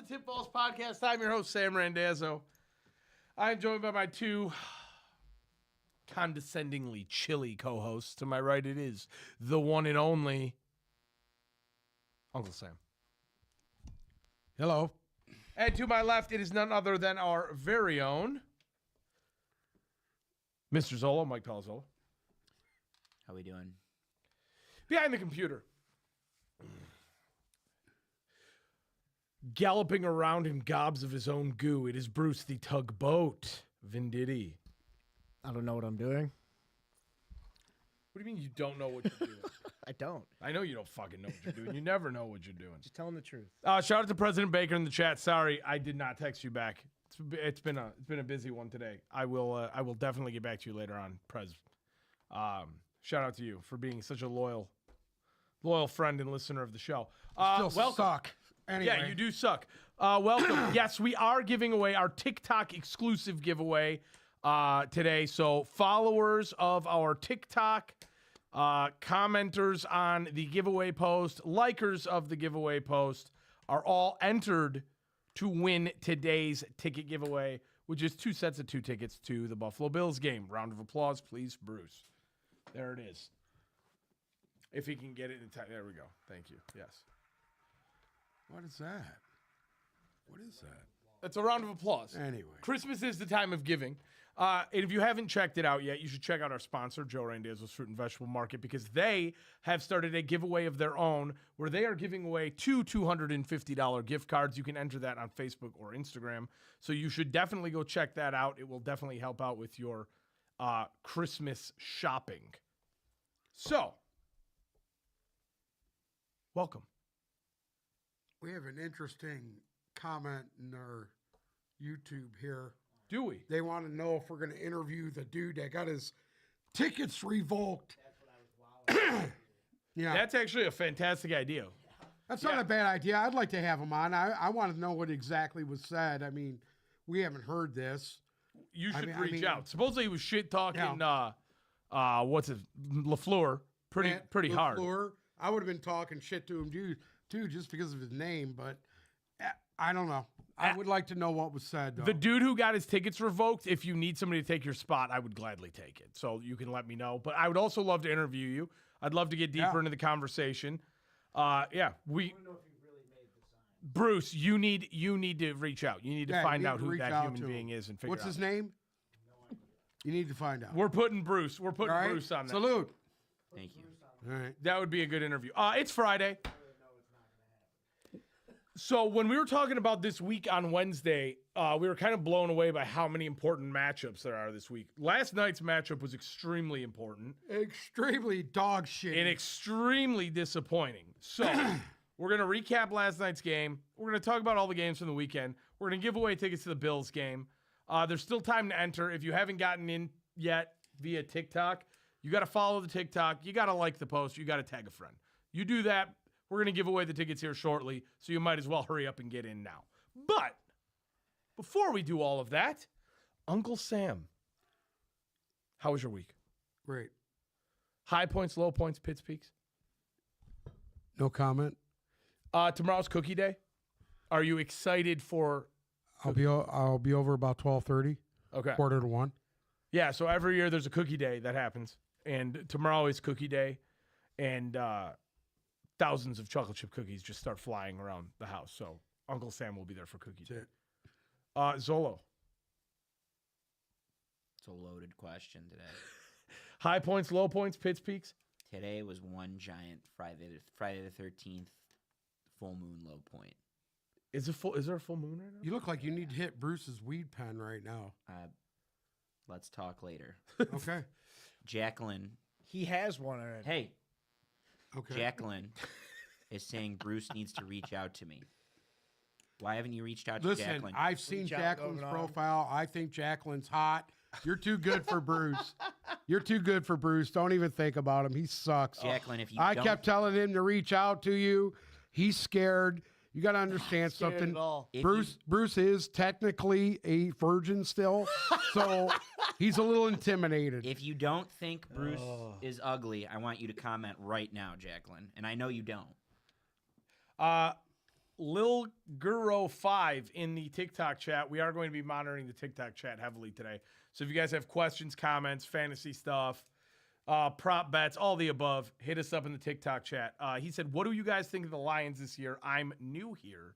the Tip Balls Podcast. I'm your host, Sam Randazzo. I'm joined by my two condescendingly chilly co-hosts. To my right, it is the one and only Uncle Sam. Hello. And to my left, it is none other than our very own Mr. Zolo, Mike Palazzolo. How we doing? Behind the computer, galloping around in gobs of his own goo, it is Bruce the Tugboat Venditti. I don't know what I'm doing. What do you mean you don't know what you're doing? I don't. I know you don't fucking know what you're doing. You never know what you're doing. Just telling the truth. Shout out to President Baker in the chat. Sorry, I did not text you back. It's been a busy one today. I will definitely get back to you later on, Prez. Shout out to you for being such a loyal friend and listener of the show. Still welcome. suck. Anyway. Yeah, you do suck. Welcome. Yes, we are giving away our TikTok exclusive giveaway today. So followers of our TikTok, commenters on the giveaway post, likers of the giveaway post are all entered to win today's ticket giveaway, which is 2 sets of 2 tickets to the Buffalo Bills game. Round of applause, please, Bruce. There it is. If he can get it in time. There we go. Thank you. Yes. What is that? What is that? That's a round of applause. Anyway. Christmas is the time of giving. And if you haven't checked it out yet, you should check out our sponsor, Joe Randazzo's Fruit and Vegetable Market, because they have started a giveaway of their own where they are giving away 2 $250 gift cards. You can enter that on Facebook or Instagram. So you should definitely go check that out. It will definitely help out with your Christmas shopping. So, welcome. We have an interesting comment in our YouTube here. Do we? They want to know if we're going to interview the dude that got his tickets revoked. Yeah, That's actually a fantastic idea. that's not a bad idea. I'd like to have him on. I want to know what exactly was said. I mean, we haven't heard this. You should I reach mean- out. Supposedly he was shit talking. Yeah. What's it? LaFleur. Pretty hard. LaFleur, I would have been talking shit to him, dude, just because of his name. But I don't know. I would like to know what was said, though. The dude who got his tickets revoked. If you need somebody to take your spot, I would gladly take it. So you can let me know. But I would also love to interview you. I'd love to get deeper Yeah. into the conversation. Bruce, you need to reach out. You need to Yeah, you find need out to who reach that out human to being him. is and figure What's out. his name? You need to find out. We're putting Bruce. We're putting All right? Bruce on that. Salute. Thank you. All right. That would be a good interview. It's Friday. So when we were talking about this week on Wednesday, we were kind of blown away by how many important matchups there are this week. Last night's matchup was extremely important Extremely dog shit. and extremely disappointing. So we're going to recap last night's game. We're going to talk about all the games from the weekend. We're going to give away tickets to the Bills game. There's still time to enter. If you haven't gotten in yet via TikTok, you got to follow the TikTok. You got to like the post. You got to tag a friend. You do that, we're going to give away the tickets here shortly, so you might as well hurry up and get in now. But before we do all of that, Uncle Sam, how was your week? Great. High points, low points, pits, peaks? No comment. Tomorrow's cookie day. Are you excited for... I'll be over about 12:30, Okay. 1:45. Yeah, so every year there's a cookie day that happens, and tomorrow is cookie day, and thousands of chocolate chip cookies just start flying around the house. So Uncle Sam will be there for cookie day. That's it. Zolo, It's a loaded question today. high points, low points, pits, peaks. Today was one giant Friday the 13th full moon low point. Is there a full moon right now? You look like you need to hit Bruce's weed pen right now. Let's talk later. Okay. Jacqueline. He has one already. Hey, Okay. Jacqueline is saying Bruce needs to reach out to me. Why haven't you reached out to Listen, Jacqueline? I've seen Reach out, Jacqueline's going on. profile. I think Jacqueline's hot. You're too good for Bruce. You're too good for Bruce. Don't even think about him. He sucks. Jacqueline, if you I don't, kept telling him to reach out to you. He's scared. You got to understand Scared something. at all. if Bruce is technically a virgin still, so he's a little intimidated. if you don't think Bruce is ugly, I want you to comment right now, Jacqueline. And I know you don't. Lil Guro 5 in the TikTok chat. We are going to be monitoring the TikTok chat heavily today. So if you guys have questions, comments, fantasy stuff, prop bets, all the above, hit us up in the TikTok chat. He said, what do you guys think of the Lions this year? I'm new here.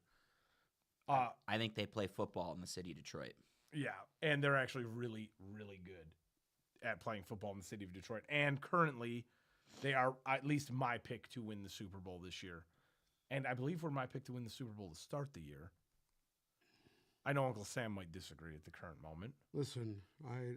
I think they play football in the city of Detroit. Yeah, and they're actually really, really good at playing football in the city of Detroit. And currently, they are at least my pick to win the Super Bowl this year. And I believe we're my pick to win the Super Bowl to start the year. I know Uncle Sam might disagree at the current moment. Listen, I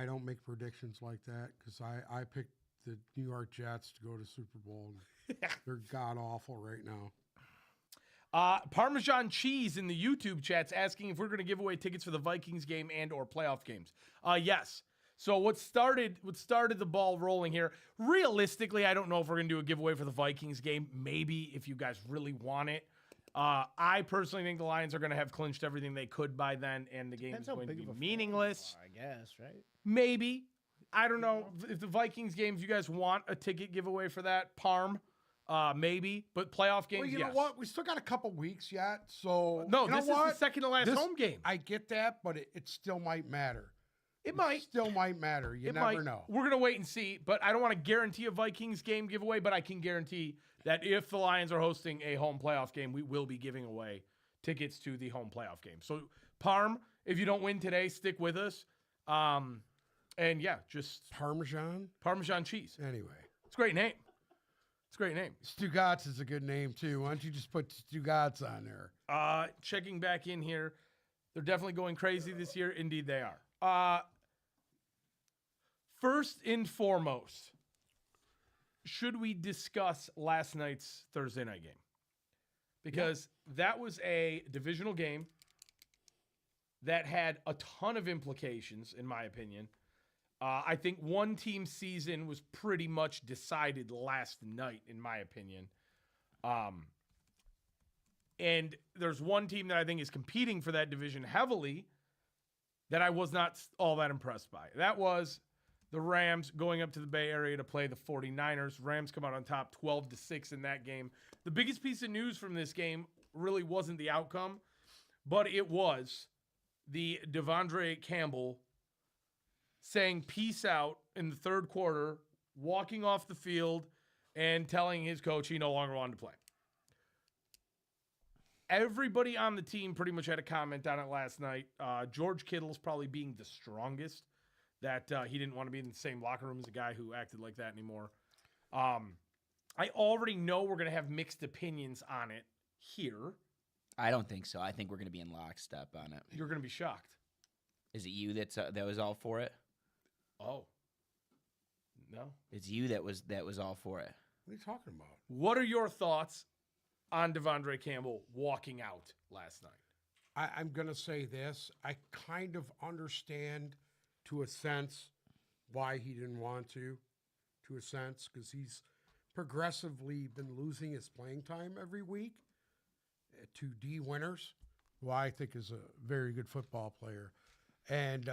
don't make predictions like that because I picked the New York Jets to go to Super Bowl. And they're god awful right now. Parmesan Cheese in the YouTube chat's asking if we're going to give away tickets for the Vikings game and or playoff games. Yes. So what started the ball rolling here? Realistically, I don't know if we're going to do a giveaway for the Vikings game. Maybe if you guys really want it. I personally think the Lions are going to have clinched everything they could by then, and the game is going to be meaningless. I guess, right? Maybe. I don't know. If the Vikings game, if you guys want a ticket giveaway for that, Parm, maybe. But playoff games, Well, you yes. know what? We still got a couple weeks yet, so No, you know this is what? the second to last This- home game. I get that, but it still might matter. It might. Still might matter. You It never might. know. We're going to wait and see, but I don't want to guarantee a Vikings game giveaway, but I can guarantee that if the Lions are hosting a home playoff game, we will be giving away tickets to the home playoff game. So, Parm, if you don't win today, stick with us. And yeah, just Parmesan? Parmesan cheese. Anyway. It's a great name. It's a great name. Stugotz is a good name, too. Why don't you just put Stugotz on there? Checking back in here. They're definitely going crazy this year. Indeed, they are. First and foremost, should we discuss last night's Thursday night game? Because that was a divisional game that had a ton of implications, in my opinion. I think one team's season was pretty much decided last night, in my opinion. And there's one team that I think is competing for that division heavily that I was not all that impressed by. That was the Rams going up to the Bay Area to play the 49ers. Rams come out on top 12-6 in that game. The biggest piece of news from this game really wasn't the outcome, but it was the Devondre Campbell saying peace out in the third quarter, walking off the field, and telling his coach he no longer wanted to play. Everybody on the team pretty much had a comment on it last night. George Kittle's probably being the strongest, that he didn't want to be in the same locker room as a guy who acted like that anymore. I already know we're going to have mixed opinions on it here. I don't think so. I think we're going to be in lockstep on it. You're going to be shocked. Is it you that was all for it? Oh. No. It's you that was all for it. What are you talking about? What are your thoughts on Devondre Campbell walking out last night? I'm going to say this. I kind of understand, to a sense, why he didn't want to a sense, because he's progressively been losing his playing time every week to D. Winters, who I think is a very good football player. And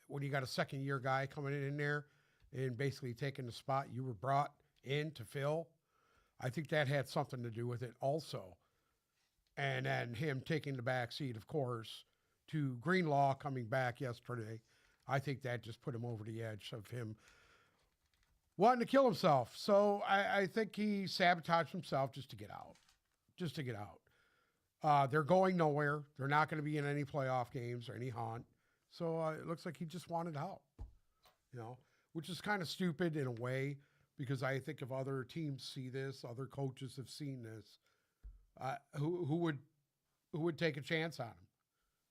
when you got a second-year guy coming in there and basically taking the spot you were brought in to fill, I think that had something to do with it also. And then him taking the back seat, of course, to Greenlaw coming back yesterday. I think that just put him over the edge of him wanting to kill himself. So I think he sabotaged himself just to get out. Just to get out. They're going nowhere. They're not going to be in any playoff games or any hunt. So it looks like he just wanted out, which is kind of stupid in a way, because I think if other teams see this, other coaches have seen this, who would take a chance on him?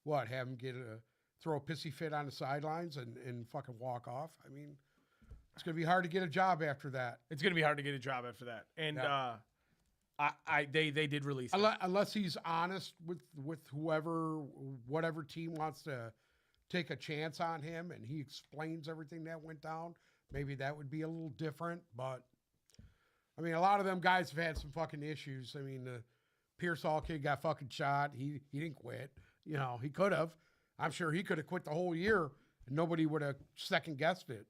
What, have him throw a pissy fit on the sidelines and fucking walk off? I mean, it's going to be hard to get a job after that. It's going to be hard to get a job after that. And Yeah. they did release it. Unless he's honest with whatever team wants to take a chance on him and he explains everything that went down, maybe that would be a little different. But, I mean, a lot of them guys have had some fucking issues. I mean, the Pearsall kid got fucking shot. He didn't quit. He could have. I'm sure he could have quit the whole year and nobody would have second-guessed it.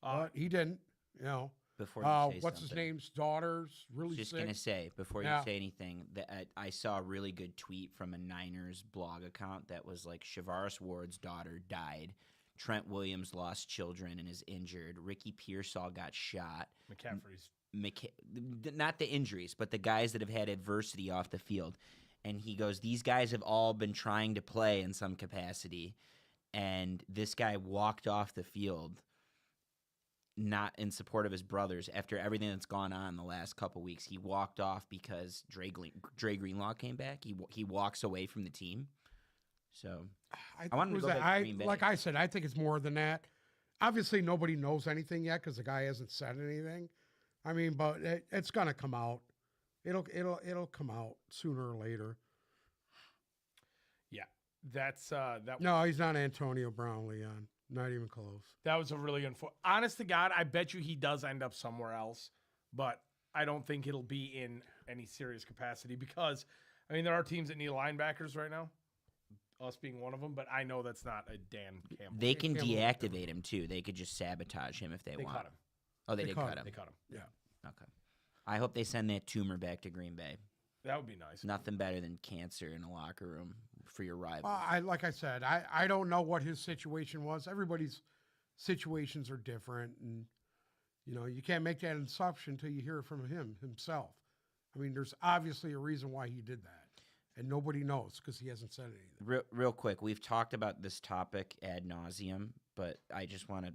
But he didn't, The before you say what's his something. name's daughter's really Just sick. gonna say before Yeah. you say anything that I saw a really good tweet from a Niners blog account that was like Shavaris Ward's daughter died, Trent Williams lost children and is injured, Ricky Pearsall got shot. McCaffrey's. Not the injuries, but the guys that have had adversity off the field. And he goes, these guys have all been trying to play in some capacity, and this guy walked off the field not in support of his brothers after everything that's gone on the last couple weeks. He walked off because Dre Greenlaw came back. He walks away from the team. So I wanted to go back to Green Bay. Like I said, I think it's more than that. Obviously, nobody knows anything yet because the guy hasn't said anything. I mean, but it's gonna come out. It'll come out sooner or later. Yeah, that's that. No, he's not Antonio Brown, Leon. Not even close. That was a really honest to God, I bet you he does end up somewhere else, but I don't think it'll be in any serious capacity because, I mean, there are teams that need linebackers right now, us being one of them, but I know that's not a Dan Campbell. They can Campbell- deactivate him too. They could just sabotage him if they They want. cut him. Oh, they They did cut cut him. They cut him. Yeah. Okay. I hope they send that tumor back to Green Bay. That would be nice. Nothing better than cancer in a locker room for your rival. Like I said, I don't know what his situation was. Everybody's situations are different, and you can't make that assumption until you hear it from himself. I mean, there's obviously a reason why he did that, and nobody knows because he hasn't said anything. Real quick, we've talked about this topic ad nauseum, but I just want to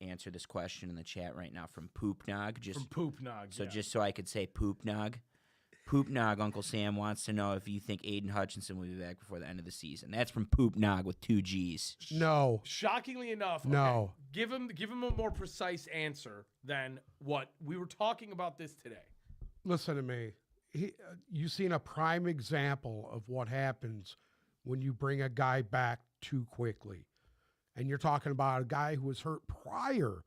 answer this question in the chat right now from Poopnog. From Poop Nog. So yeah. just so I could say Poopnog. Poopnog, Uncle Sam wants to know if you think Aiden Hutchinson will be back before the end of the season. That's from Poopnog with 2 G's. No, Shockingly enough, No. give him a more precise answer than what we were talking about this today. listen to me. You've seen a prime example of what happens when you bring a guy back too quickly. And you're talking about a guy who was hurt prior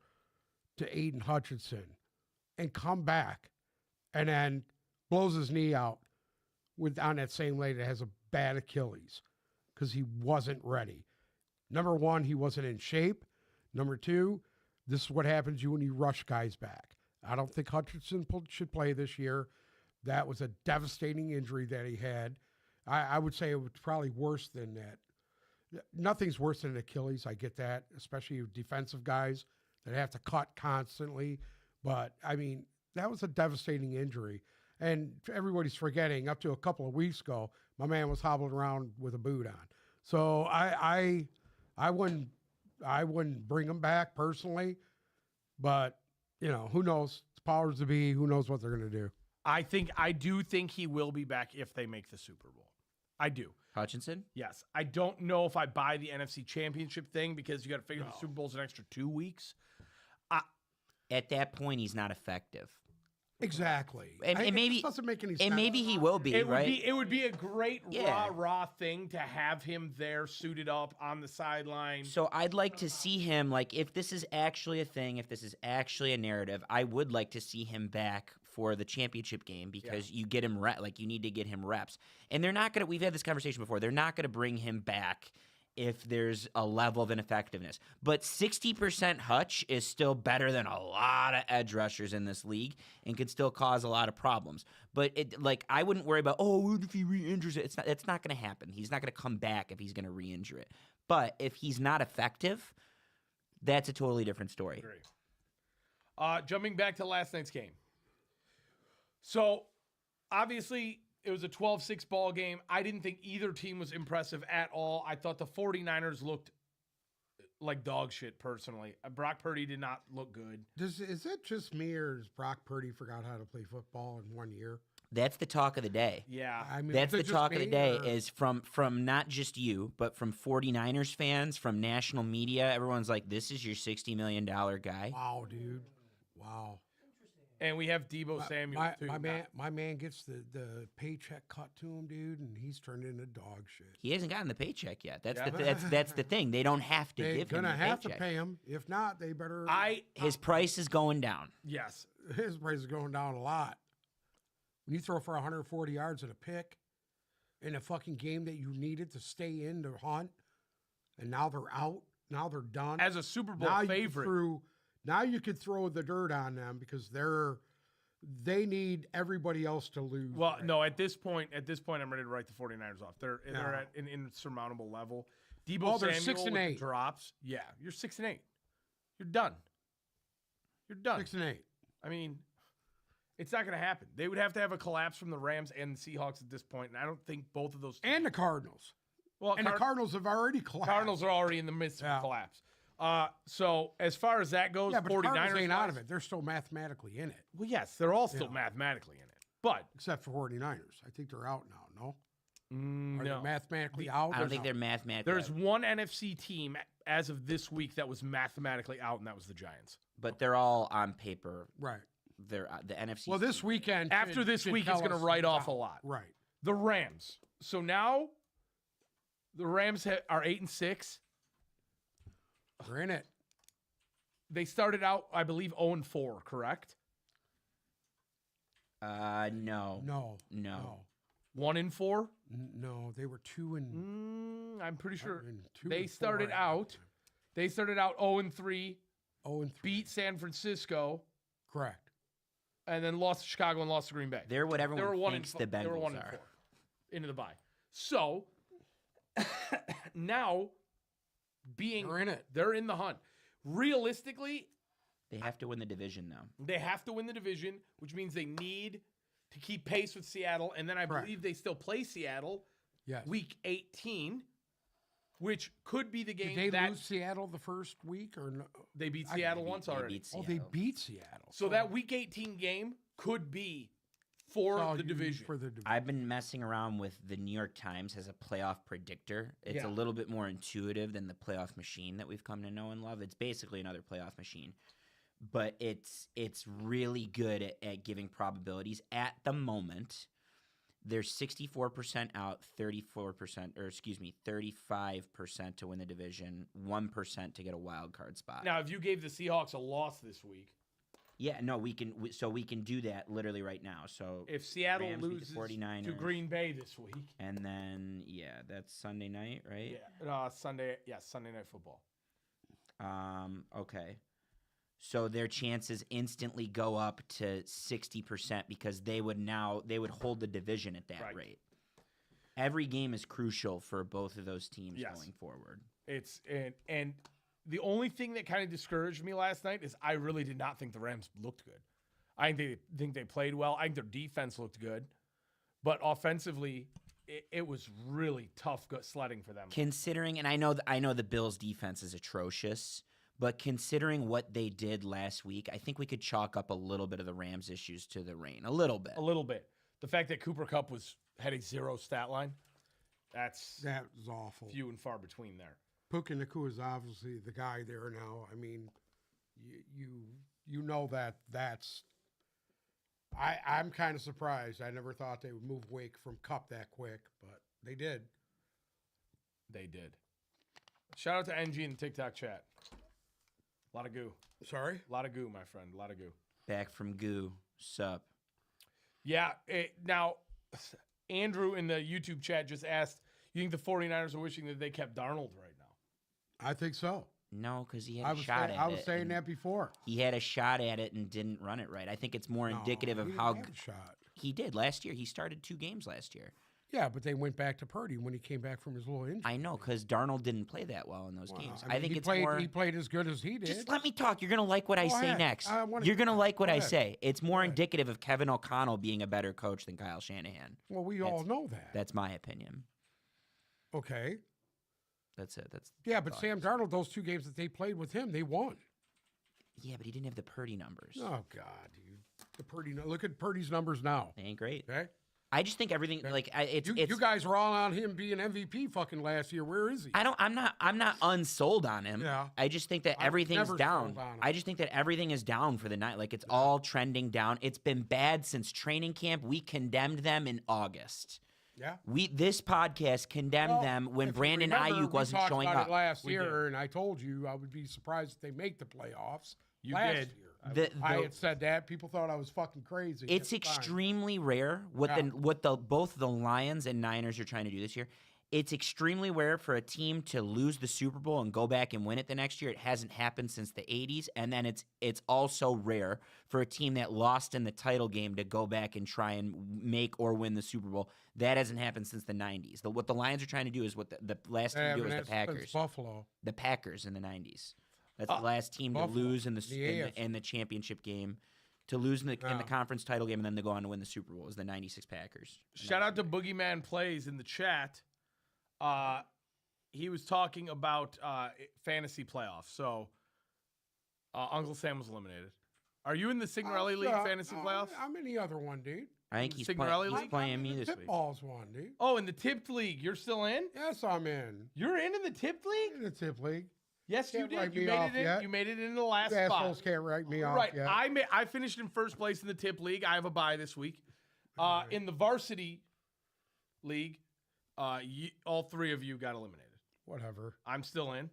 to Aiden Hutchinson and come back and then blows his knee out on that same leg that has a bad Achilles because he wasn't ready. Number one, he wasn't in shape. Number two, this is what happens to you when you rush guys back. I don't think Hutchinson should play this year. That was a devastating injury that he had. I would say it was probably worse than that. Nothing's worse than Achilles. I get that, especially defensive guys that have to cut constantly. But, I mean, that was a devastating injury. And everybody's forgetting, up to a couple of weeks ago, my man was hobbling around with a boot on. So I wouldn't bring him back personally. But, who knows? It's powers to be. Who knows what they're going to do? I do think he will be back if they make the Super Bowl. I do. Hutchinson? Yes. I don't know if I buy the NFC Championship thing because you got to figure the Super Bowl's an extra 2 weeks. At that point, he's not effective. Exactly. And maybe- it doesn't make any sense. And maybe he will be, right? It would be a great Yeah. raw thing to have him there suited up on the sideline. So I'd like to see him, like, if this is actually a thing, if this is actually a narrative, I would like to see him back for the championship game because you get him you need to get him reps. And they're not going to, we've had this conversation before, they're not going to bring him back if there's a level of ineffectiveness. But 60% Hutch is still better than a lot of edge rushers in this league and could still cause a lot of problems. But I wouldn't worry about, what if he re-injures it? It's not going to happen. He's not going to come back if he's going to re-injure it. But if he's not effective, that's a totally different story. Agree. Jumping back to last night's game. So, obviously, it was a 12-6 ball game. I didn't think either team was impressive at all. I thought the 49ers looked like dog shit, personally. Brock Purdy did not look good. Is that just me, or has Brock Purdy forgot how to play football in 1 year? That's the talk of the day. Yeah. I mean, That's is the it just talk of the me, day or- is from not just you, but from 49ers fans, from national media. Everyone's like, this is your $60 million guy. Wow, dude. Wow. And we have Debo Samuel, too. My man gets the paycheck cut to him, dude, and he's turned into dog shit. He hasn't gotten the paycheck yet. That's Yeah. that's the thing. They don't have to They're give him gonna the have paycheck. to pay him. If not, they better. His price is going down. Yes. His price is going down a lot. When you throw for 140 yards and a pick in a fucking game that you needed to stay in to hunt, and now they're out. Now they're done. As a Super Bowl now favorite. Now you could throw the dirt on them because they need everybody else to lose. Well, right no, now. at this point, I'm ready to write the 49ers off. They're at an insurmountable level. Debo Oh, they're Samuel 6 and with the 8. drops. Yeah, you're 6 and 8. You're done. You're done. 6 and 8. I mean, it's not going to happen. They would have to have a collapse from the Rams and the Seahawks at this point, and I don't think both of those. And the Cardinals. Well, And the Cardinals have already collapsed. Cardinals are already in the midst of a collapse. So as far as that goes, Yeah, but 49ers the Cardinals ain't out of wise- it. They're still mathematically in it, Well, yes, they're all still mathematically in it, but except for 49ers. I think they're out now, no? Are no. they mathematically out? I or don't think no? they're mathematically. There's out, one NFC team as of this week that was mathematically out, and that was the Giants. but they're all on paper. Right. They're the NFC. Well, this weekend. After this should week, tell it's going to us write who's off a out. lot. Right. The Rams. So now the Rams are 8 and 6. They're in it. They started out, I believe, 0 and 4, correct? No. No. 1 and 4. No, they were 2 and I'm pretty sure and 2 they and 4 started at out. halftime. They started out 0 and 3, 0 and 3. beat San Francisco, Correct. and then lost to Chicago and lost to Green Bay. They're what They were everyone 1 and thinks 4. the They were 1 Bengals and are. 4 into the bye. So now They're in it. they're in the hunt. Realistically, They have to win the division now. they have to win the division, which means they need to keep pace with Seattle. And then I Correct. believe they still play Seattle Yes. week 18, which could be the game Did they that lose Seattle the first week or no? they beat I- Seattle They once beat already. Oh, they Seattle. beat Seattle. So that week 18 game could be for Oh, the you- division. For the division. I've been messing around with the New York Times as a playoff predictor. It's Yeah. a little bit more intuitive than the playoff machine that we've come to know and love. It's basically another playoff machine, but it's really good at giving probabilities. At the moment, they're 64% out, 35% to win the division, 1% to get a wild card spot. Now, if you gave the Seahawks a loss this week, Yeah, no, we can do that literally right now. So if Seattle Rams beat the loses to 49ers. Green Bay this week, and then that's Sunday night, right? Sunday Night Football. Okay. So their chances instantly go up to 60% because they would hold the division at that Right. rate. Every game is crucial for both of those teams Yes. going forward. It's and the only thing that kind of discouraged me last night is I really did not think the Rams looked good. I think they played well. I think their defense looked good, but offensively, it was really tough sledding for them. Considering, and I know the Bills' defense is atrocious, but considering what they did last week, I think we could chalk up a little bit of the Rams' issues to the rain, a little bit. A little bit. The fact that Cooper Kupp had a 0 stat line, that's That was awful. few and far between there. Puka Nakua is obviously the guy there now. I mean, you know that's. I'm kind of surprised. I never thought they would move Wake from Cup that quick, but they did. They did. Shout out to NG in the TikTok chat. A lot of goo. Sorry. A lot of goo, my friend. A lot of goo. Back from Goo, sup? Yeah. Now, Andrew in the YouTube chat just asked, you think the 49ers are wishing that they kept Darnold right now? I think so. No, because he had I a was shot at it. I was saying and that before. He had a shot at it and didn't run it right. I think it's more indicative No, of he how didn't have a shot. he did last year. He started 2 games last year. Yeah, but they went back to Purdy when he came back from his little injury. I know, because Darnold didn't play that well in those Well, games. I mean, think he it's played, more. He played as good as he did. Just let me talk. You're gonna like what I Go say ahead. next. I wanna- You're gonna like what go I ahead. say. It's more ahead. indicative of Kevin O'Connell being a better coach than Kyle Shanahan. Well, we all know that. That's my opinion. Okay. That's it. That's Yeah, but thought. Sam Darnold, those 2 games that they played with him, they won. Yeah, but he didn't have the Purdy numbers. Oh God, dude. The Purdy. Look at Purdy's numbers now. They ain't great. Okay. I just think everything it's You guys were all on him being MVP fucking last year. Where is he? I'm not unsold on him. Yeah. I just think that I was everything's never down. sold on him. I just think that everything is down for the night. Like it's all trending down. It's been bad since training camp. We condemned them in August. Yeah. This podcast condemned Well, them when if you Brandon remember, Ayuk wasn't we talked showing about up. it last We year, did. and I told you I would be surprised if they make the playoffs. You last did. year. I The- had said that. People thought I was fucking crazy. It's at the time. extremely rare what Yeah. both the Lions and Niners are trying to do this year. It's extremely rare for a team to lose the Super Bowl and go back and win it the next year. It hasn't happened since the 80s. And then it's also rare for a team that lost in the title game to go back and try and make or win the Super Bowl. That hasn't happened since the 90s. What the Lions are trying to do is what the last team to do was the Packers. Buffalo. The Packers in the 90s. That's the last team to Buffalo. lose in the AFC. in the championship game, to lose in the conference title game, and then to go on to win the Super Bowl. It was the 96 Packers. Shout out to Boogeyman Plays in the chat. He was talking about fantasy playoffs. So Uncle Sam was eliminated. Are you in the Signorelli League fantasy playoffs? I'm in the other one, dude. I think he's Signorelli League? playing me this Tip week. balls one, dude. Oh, in the Tipped League. You're still in? Yes, I'm in. You're in the Tipped League? In the tip league. Yes, you Can't did. write You me made off it in. yet. You made it in the last You assholes spot. can't write me off Right. yet. I finished in first place in the Tip League. I have a bye this week. In the Varsity League, all three of you got eliminated. Whatever. I'm still in.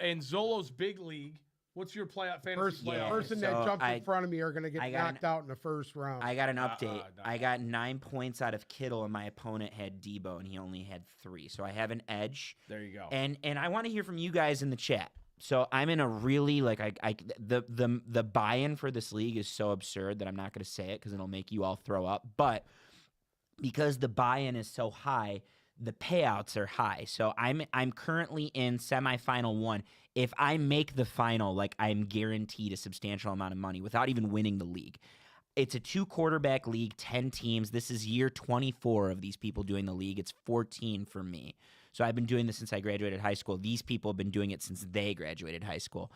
And Zolo's Big League. What's your fantasy playoff? Person so that jumps I- in front of me are going to I get got knocked out in the first round. I got an update. no. I got 9 points out of Kittle, and my opponent had Debo, and he only had 3. So I have an edge. There you go. And I want to hear from you guys in the chat. So I'm in a really the buy-in for this league is so absurd that I'm not going to say it because it'll make you all throw up. But because the buy-in is so high, the payouts are high. So I'm currently in semifinal 1. If I make the final, like, I'm guaranteed a substantial amount of money without even winning the league. It's a 2-quarterback league, 10 teams. This is year 24 of these people doing the league. It's 14 for me. So I've been doing this since I graduated high school. These people have been doing it since they graduated high school.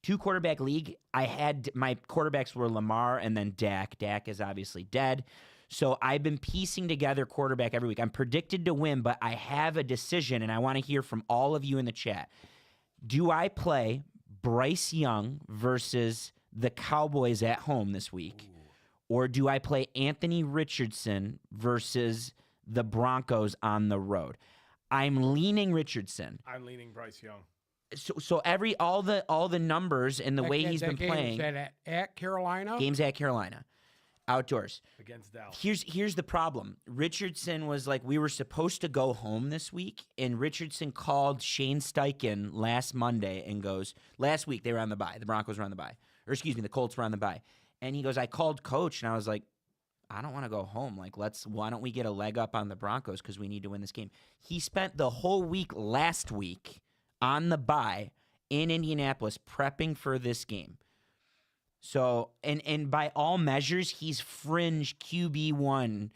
2-quarterback league, I had my quarterbacks were Lamar and then Dak. Dak is obviously dead. So I've been piecing together quarterback every week. I'm predicted to win, but I have a decision, and I want to hear from all of you in the chat. Do I play Bryce Young versus the Cowboys at home this week? Or do I play Anthony Richardson versus the Broncos on the road? I'm leaning Richardson. I'm leaning Bryce Young. So all the numbers and the way he's been playing. Is that at Carolina? Games at Carolina. Outdoors. Against Dallas. Here's the problem. Richardson was like, we were supposed to go home this week, and Richardson called Shane Steichen last Monday and goes, last week they were on the bye. The Broncos were on the bye. Or excuse me, the Colts were on the bye. And he goes, I called coach, and I was like, I don't want to go home. Like, why don't we get a leg up on the Broncos because we need to win this game. He spent the whole week last week on the bye in Indianapolis prepping for this game. So, and by all measures, he's fringe QB1,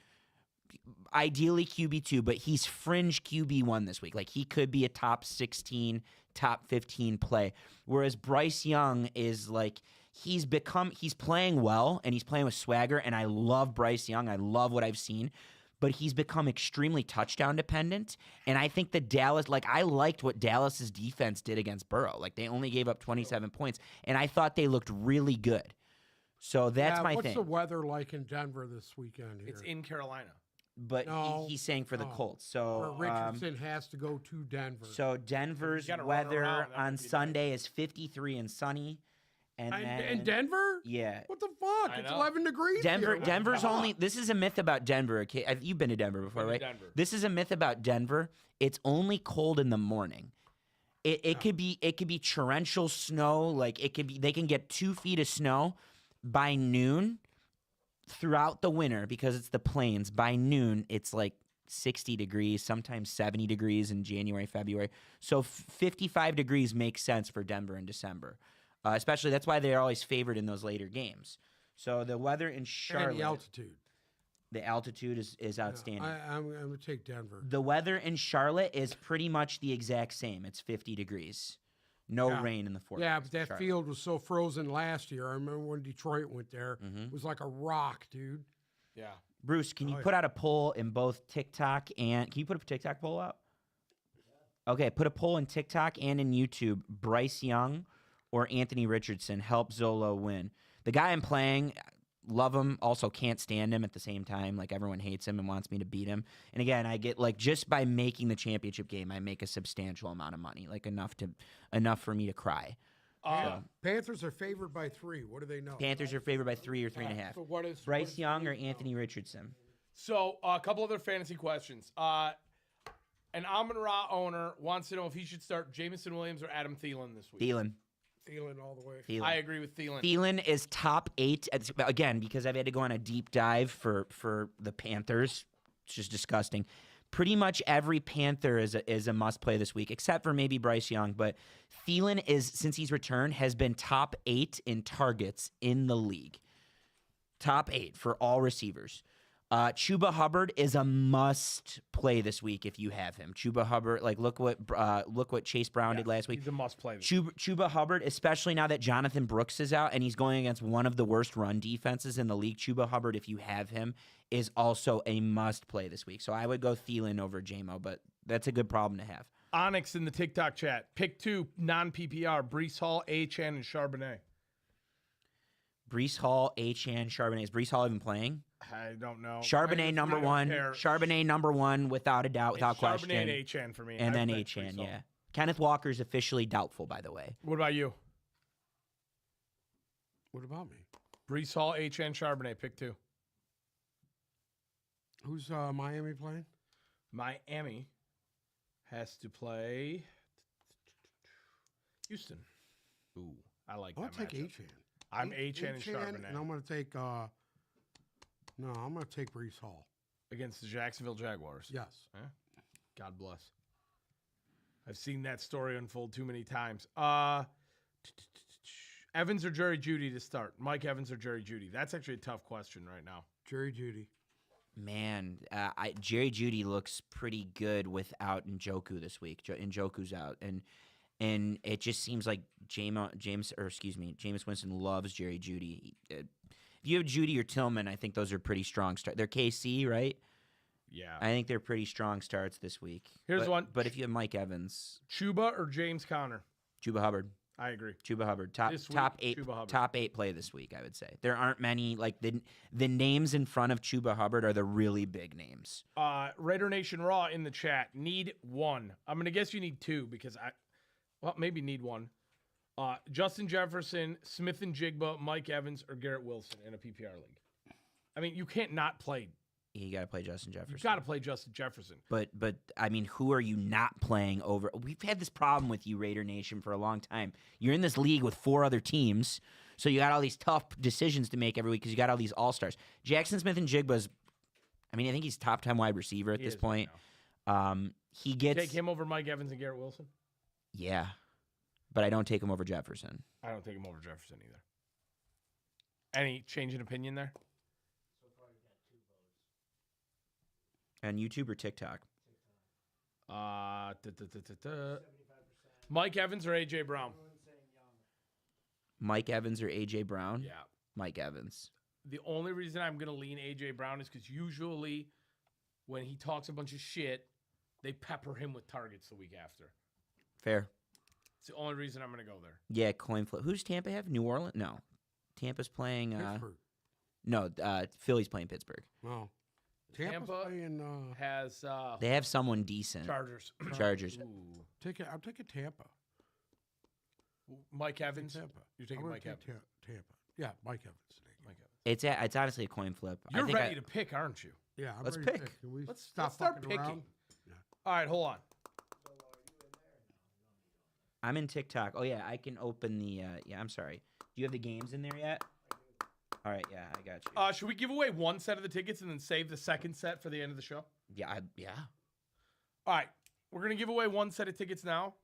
ideally QB2, but he's fringe QB1 this week. Like, he could be a top 16, top 15 play. Whereas Bryce Young is like, he's playing well, and he's playing with swagger, and I love Bryce Young. I love what I've seen. But he's become extremely touchdown dependent. And I think I liked what Dallas's defense did against Burrow. Like, they only gave up 27 points, and I thought they looked really good. So that's my what's thing. the weather like in Denver this weekend here? It's in Carolina. But No, he's saying for the no. Colts. Or So Richardson has to go to Denver. so Denver's You gotta run weather around, that on would be Sunday is 53 and sunny. And then, in Denver? yeah. What the fuck? I It's know. 11 degrees Denver, here. What Denver's the fuck? only. This is a myth about Denver. Okay, you've been to Denver before, Been to right? Denver. This is a myth about Denver. It's only cold in the morning. It could be torrential snow. Like, they can get 2 feet of snow by noon throughout the winter because it's the plains. By noon, it's like 60 degrees, sometimes 70 degrees in January, February. So 55 degrees makes sense for Denver in December. Especially, that's why they're always favored in those later games. So the weather in Charlotte, And the altitude. the altitude is outstanding. I'm going to take Denver. The weather in Charlotte is pretty much the exact same. It's 50 degrees. No Yeah. rain in the forecast. Yeah, but that Charlotte. field was so frozen last year. I remember when Detroit went there. It was like a rock, dude. Yeah. Bruce, can you Oh, yeah. put out a poll in both TikTok and... Can you put a TikTok poll out? Okay, put a poll in TikTok and in YouTube. Bryce Young or Anthony Richardson help Zolo win. The guy I'm playing, love him, also can't stand him at the same time. Like, everyone hates him and wants me to beat him. And again, I get, like, just by making the championship game, I make a substantial amount of money, like enough for me to cry. Panthers are favored by 3. What do they know? Panthers are favored by 3 or 3.5. So what is Bryce Young or Anthony Richardson? So a couple other fantasy questions. An Amon-Ra owner wants to know if he should start Jamison Williams or Adam Thielen this week. Thielen. Thielen all the way. Thielen. I agree with Thielen. Thielen is top 8 again because I've had to go on a deep dive for the Panthers. It's just disgusting. Pretty much every Panther is a must play this week, except for maybe Bryce Young. But Thielen is, since he's returned, has been top 8 in targets in the league. Top 8 for all receivers. Chuba Hubbard is a must play this week if you have him. Chuba Hubbard, like look what Chase Brown did last week. He's a must play. Chuba Hubbard, especially now that Jonathan Brooks is out and he's going against one of the worst run defenses in the league. Chuba Hubbard, if you have him, is also a must play this week. So I would go Thielen over JMO, but that's a good problem to have. Onyx in the TikTok chat. Pick 2 non-PPR. Brees Hall, Achane, and Charbonnet. Brees Hall, Achane, Charbonnet. Is Brees Hall even playing? I don't know. Charbonnet number one. care. Charbonnet number one without a doubt, without question. Charbonnet and Achane for me. And I then would pick Achane, Brees Hall. yeah. Kenneth Walker's officially doubtful, by the way. What about you? What about me? Brees Hall, Achane, Charbonnet. Pick 2. Who's Miami playing? Miami has to play Houston. Ooh, I like I'm that gonna take matchup. Achane. I'm Achane and Charbonnet And I'm gonna take I'm gonna take Brees Hall. against the Jacksonville Jaguars. Yes. God bless. I've seen that story unfold too many times. Evans or Jerry Jeudy to start? Mike Evans or Jerry Jeudy? That's actually a tough question right now. Jerry Jeudy. Man, Jerry Jeudy looks pretty good without Njoku this week. Njoku's out, and it just seems like Jameis Winston loves Jerry Jeudy. If you have Jeudy or Tillman, I think those are pretty strong starts. They're KC, right? Yeah. I think they're pretty strong starts this week. Here's one. But if you have Mike Evans, Chuba or James Conner? Chuba Hubbard. I agree. Chuba Hubbard, This week, top 8, Chuba Hubbard. top 8 play this week. I would say there aren't many like the names in front of Chuba Hubbard are the really big names. Raider Nation Raw in the chat. Need 1. I'm gonna guess you need 2 because maybe need 1. Justin Jefferson, Smith and Jigba, Mike Evans, or Garrett Wilson in a PPR league. I mean, you can't not play. You got to play Justin Jefferson. You got to play Justin Jefferson. But I mean, who are you not playing over? We've had this problem with you, Raider Nation, for a long time. You're in this league with 4 other teams, so you got all these tough decisions to make every week because you got all these all-stars. Jackson Smith and Jigba's, I mean, I think he's top 10 wide receiver at He this is right point. now. He gets Take him over Mike Evans and Garrett Wilson? yeah, but I don't take him over Jefferson. I don't take him over Jefferson either. Any change in opinion there? On YouTube or TikTok? Mike Evans or A.J. Brown? Mike Evans or A.J. Brown? Yeah. Mike Evans. The only reason I'm going to lean A.J. Brown is because usually when he talks a bunch of shit, they pepper him with targets the week after. Fair. It's the only reason I'm going to go there. Yeah, coin flip. Who's Tampa have? New Orleans? No. Tampa's playing... Pittsburgh. No, Philly's playing Pittsburgh. Oh. Tampa's Tampa playing. Has They have someone decent. Chargers. Chargers. Ooh. I'm taking Tampa. Mike Evans. Tampa. You're taking I'm gonna Mike take Evans. Tampa. Yeah, Mike Evans. Mike Evans. It's honestly a coin flip. I You're think ready to pick, aren't you? Yeah, I'm Let's ready to pick. Can we Let's stop start fucking picking. around? All right, hold on. I'm in TikTok. Oh yeah, I can open the. Yeah, I'm sorry. Do you have the games in there yet? All right, yeah, I got you. Should we give away one set of the tickets and then save the second set for the end of the show? Yeah. All right, we're gonna give away one set of tickets now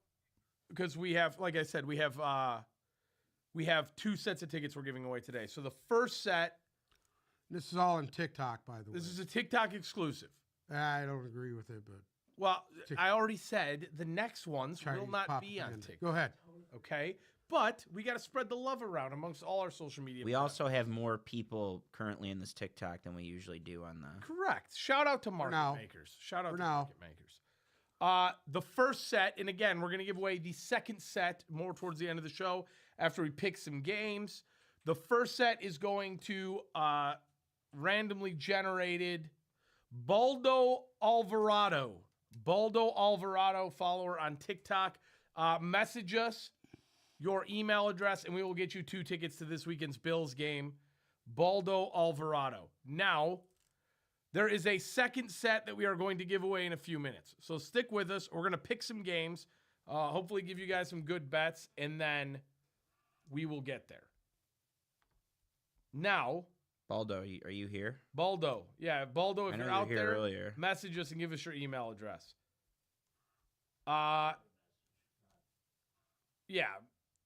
because we have, like I said, we have 2 sets of tickets we're giving away today. So the first set, This is all in TikTok, by the way. this is a TikTok exclusive. I don't agree with it, but Well, Tik- I already said the next ones Chinese will not be on propaganda. TikTok. Go ahead. Okay, but we got to spread the love around amongst all our social media. We platforms. also have more people currently in this TikTok than we usually do on the. Correct. Shout out to market now. makers. Shout out For to now. market makers. The first set, and again, we're going to give away the second set more towards the end of the show after we pick some games. The first set is going to randomly generated Baldo Alvarado. Baldo Alvarado, follower on TikTok. Message us your email address, and we will get you 2 tickets to this weekend's Bills game. Baldo Alvarado. Now, There is a second set that we are going to give away in a few minutes. So stick with us. We're going to pick some games, hopefully give you guys some good bets, and then we will get there. Now, Baldo, are you here? Baldo. Yeah, Baldo, if I know you're you were out here there, earlier. message us and give us your email address. Yeah,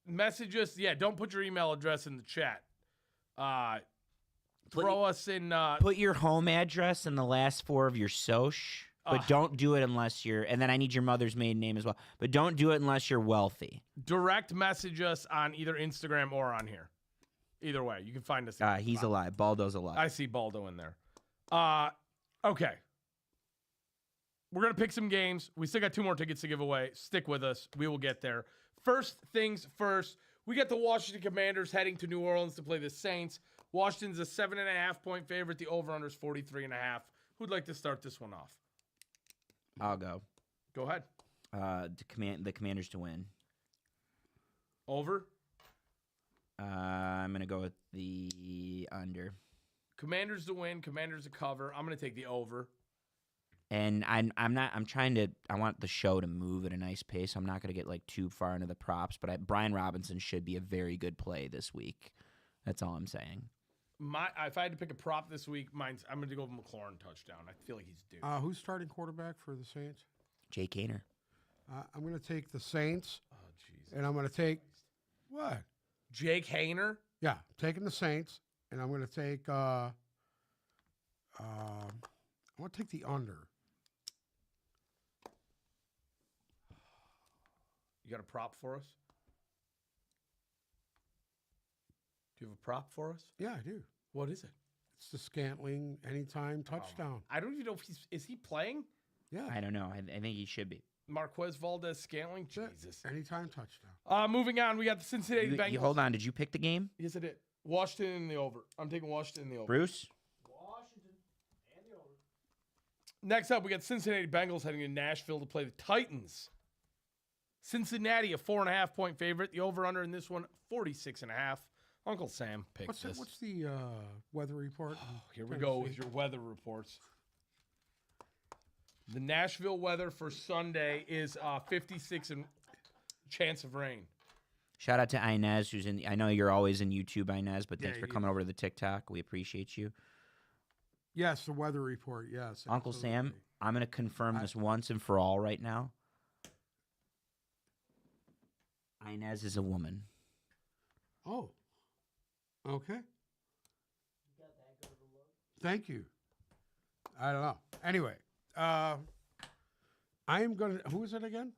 message us. Yeah, don't put your email address in the chat. Throw us in. Put your home address and the last 4 of your soch, but don't do it unless you're. And then I need your mother's maiden name as well. But don't do it unless you're wealthy. Direct message us on either Instagram or on here. Either way, you can find us. He's alive. Baldo's alive. I see Baldo in there. Okay. We're going to pick some games. We still got 2 more tickets to give away. Stick with us. We will get there. First things first, we got the Washington Commanders heading to New Orleans to play the Saints. Washington's a 7.5-point favorite. The over-under is 43.5. Who'd like to start this one off? I'll go. Go ahead. The Commanders to win. Over. I'm gonna go with the under. Commanders to win. Commanders to cover. I'm going to take the over. And I want the show to move at a nice pace. I'm not gonna get like too far into the props, but Brian Robinson should be a very good play this week. That's all I'm saying. If I had to pick a prop this week, I'm going to go with McLaurin touchdown. I feel like he's due. Who's starting quarterback for the Saints? Jay Kaner. I'm going to take the Saints, Oh, jeez. and I'm going to take what? Jake Hayner. Yeah, taking the Saints, and I'm going to take. I want to take the under. You got a prop for us? Do you have a prop for us? Yeah, I do. What is it? It's the Scantling anytime touchdown. I don't even know if is he playing? Yeah, I don't know. I think he should be. Marquez Valdez Scantling? Yeah, Jesus. anytime touchdown. Moving on, we got the Cincinnati Bengals. Hold on. Did you pick the game, Yes, I did. Washington in the over. I'm taking Washington in the over. Bruce? Next up, we got Cincinnati Bengals heading to Nashville to play the Titans. Cincinnati, a 4.5-point favorite. The over-under in this one, 46.5. Uncle Sam picked this. What's the weather report? Here we go with your weather reports. The Nashville weather for Sunday is 56 and chance of rain. Shout out to Inez, who's in. I know you're always in YouTube, Inez, but thanks Yeah, for you- coming over to the TikTok. We appreciate you. Yes, the weather report. Yes, Uncle Sam, absolutely. I'm going to confirm this once and for all right now. Inez is a woman. Oh, okay. Thank you. I don't know. Anyway, I'm gonna. Who is it again?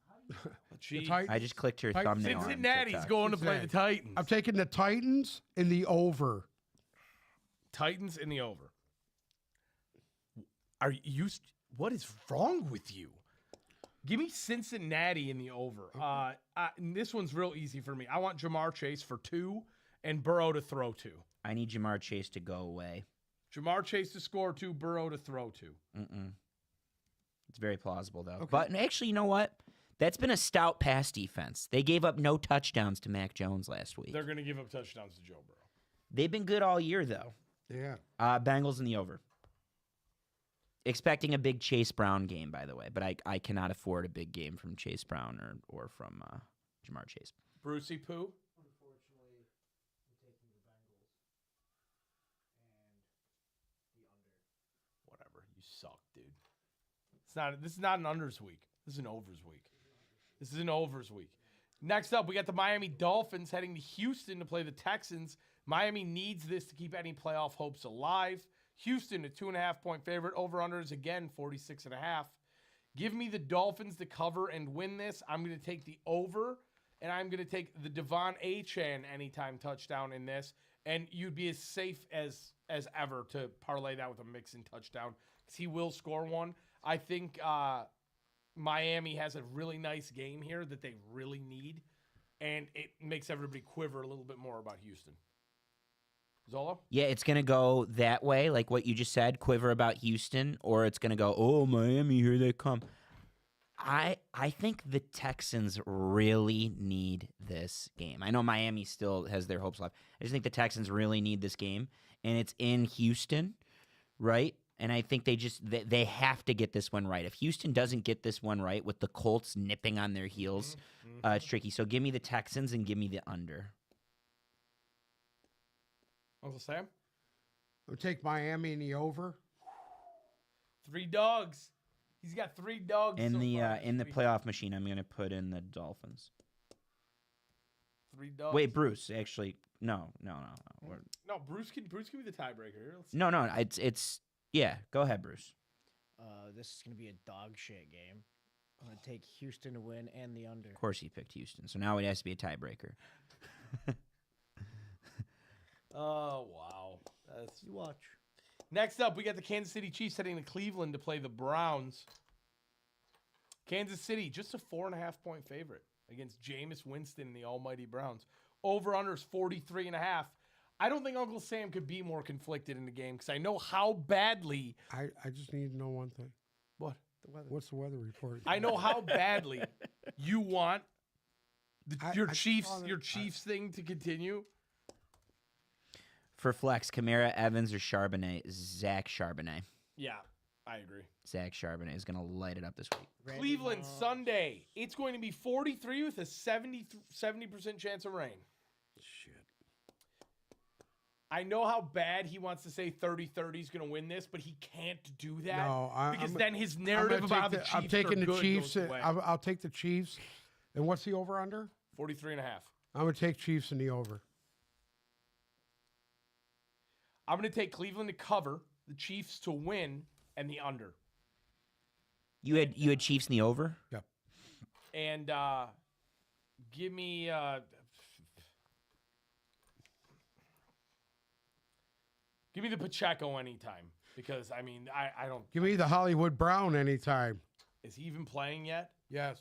Gee. Titans? I just clicked your Titans. thumbnail. on Cincinnati's TikTok. going to play the Titans. I'm taking the Titans in the over. Titans in the over. Are you? What is wrong with you? Give me Cincinnati in the over. And this one's real easy for me. I want Jamar Chase for 2 and Burrow to throw 2. I need Jamar Chase to go away. Jamar Chase to score 2, Burrow to throw 2. It's very plausible, though. Okay. But actually, you know what? That's been a stout pass defense. They gave up no touchdowns to Mac Jones last week. They're going to give up touchdowns to Joe Burrow. They've been good all year, though. Yeah. Bengals in the over. Expecting a big Chase Brown game, by the way, but I cannot afford a big game from Chase Brown or from Jamar Chase. Brucey Poo. Unfortunately, I'm taking the Bengals and the under. Whatever. You suck, dude. This is not an unders week. This is an overs week. This is an overs week. Next up, we got the Miami Dolphins heading to Houston to play the Texans. Miami needs this to keep any playoff hopes alive. Houston, a 2.5-point favorite. Over-under is again 46.5. Give me the Dolphins to cover and win this. I'm going to take the over, and I'm going to take the Devon Achane anytime touchdown in this. And you'd be as safe as ever to parlay that with a Mixon touchdown because he will score one. I think Miami has a really nice game here that they really need, and it makes everybody quiver a little bit more about Houston. Zolo? Yeah, it's going to go that way, like what you just said, quiver about Houston, or it's going to go, oh, Miami, here they come. I think the Texans really need this game. I know Miami still has their hopes left. I just think the Texans really need this game, and it's in Houston, right? And I think they have to get this one right. If Houston doesn't get this one right with the Colts nipping on their heels, it's tricky. So give me the Texans and give me the under. Uncle Sam? I'll take Miami in the over. 3 dogs. He's got 3 dogs. In so the far in the this week. playoff machine, I'm going to put in the Dolphins. 3 dogs. Wait, Bruce. Actually, no. We're- No, Bruce can be the tiebreaker here. Let's see. No. It's yeah. Go ahead, Bruce. This is going to be a dog shit game. I'm going to take Houston to win and the under. Of course, he picked Houston, so now it has to be a tiebreaker. Oh, wow. That's... You watch. Next up, we got the Kansas City Chiefs heading to Cleveland to play the Browns. Kansas City, just a 4.5-point favorite against Jameis Winston and the almighty Browns. Over-under is 43.5. I don't think Uncle Sam could be more conflicted in the game because I know how badly... I just need to know one thing. What? The weather. What's the weather report? I know how badly you want your I Chiefs saw that- your Chiefs thing to continue. For flex, Kamara, Evans, or Charbonnet? Zach Charbonnet. Yeah, I agree. Zach Charbonnet is going to light it up this week. Randy Cleveland Moss. Sunday. It's going to be 43 with a 70% chance of rain. Shit. I know how bad he wants to say 30-30 is going to win this, but he can't do that No, because I'm- then his I'm narrative gonna about take the Chiefs I'm taking are the good Chiefs. goes away. I'll take the Chiefs. And what's the over under? 43.5. I'm gonna take Chiefs in the over. I'm going to take Cleveland to cover, the Chiefs to win, and the under. You had Chiefs in the over? Yep. And give me the Pacheco anytime because I mean I don't. Give me the Hollywood Brown anytime. Is he even playing yet? Yes.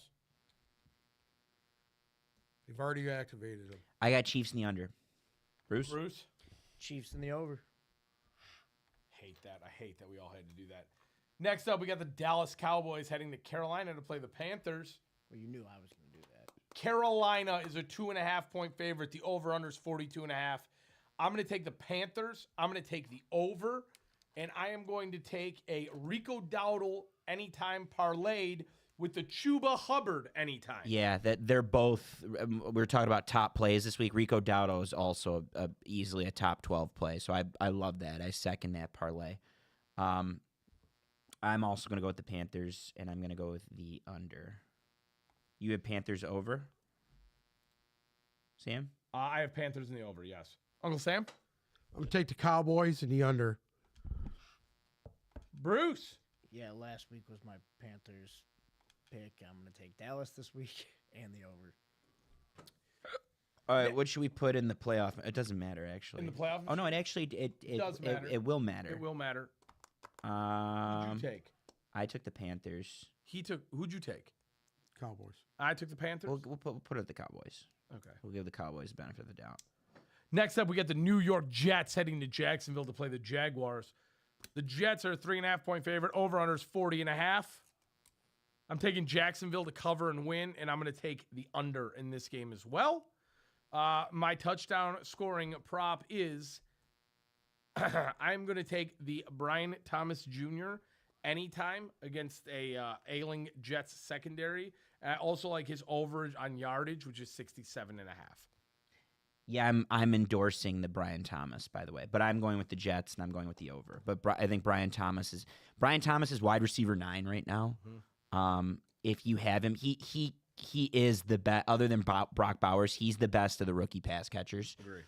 They've already activated him. I got Chiefs in the under. Bruce? Bruce? Chiefs in the over. Hate that. I hate that we all had to do that. Next up, we got the Dallas Cowboys heading to Carolina to play the Panthers. Well, you knew I was going to do that. Carolina is a 2.5-point favorite. The over-under is 42.5. I'm going to take the Panthers. I'm going to take the over. And I am going to take a Rico Dowdle anytime parlayed with the Chuba Hubbard anytime. Yeah, that they're both. We were talking about top plays this week. Rico Dowdle is also easily a top 12 play. So I love that. I second that parlay. I'm also going to go with the Panthers, and I'm going to go with the under. You have Panthers over? Sam? I have Panthers in the over, yes. Uncle Sam? I'm gonna take the Cowboys in the under. Bruce? Yeah, last week was my Panthers pick. I'm going to take Dallas this week and the over. All right, what should we put in the playoff? It doesn't matter, actually. In the playoff? Oh, no, it actually it does matter. It will matter. It will matter. Who'd you take? I took the Panthers. Who'd you take? Cowboys. I took the Panthers. We'll put it at the Cowboys. Okay. We'll give the Cowboys the benefit of the doubt. Next up, we got the New York Jets heading to Jacksonville to play the Jaguars. The Jets are a 3.5-point favorite. Over-under is 40.5. I'm taking Jacksonville to cover and win, and I'm going to take the under in this game as well. My touchdown scoring prop is I'm going to take the Brian Thomas Jr. anytime against a ailing Jets secondary. I also like his overage on yardage, which is 67.5. Yeah, I'm endorsing the Brian Thomas, by the way, but I'm going with the Jets and I'm going with the over. But I think Brian Thomas is wide receiver 9 right now. If you have him, he is the best. Other than Brock Bowers, he's the best of the rookie pass catchers. Agree.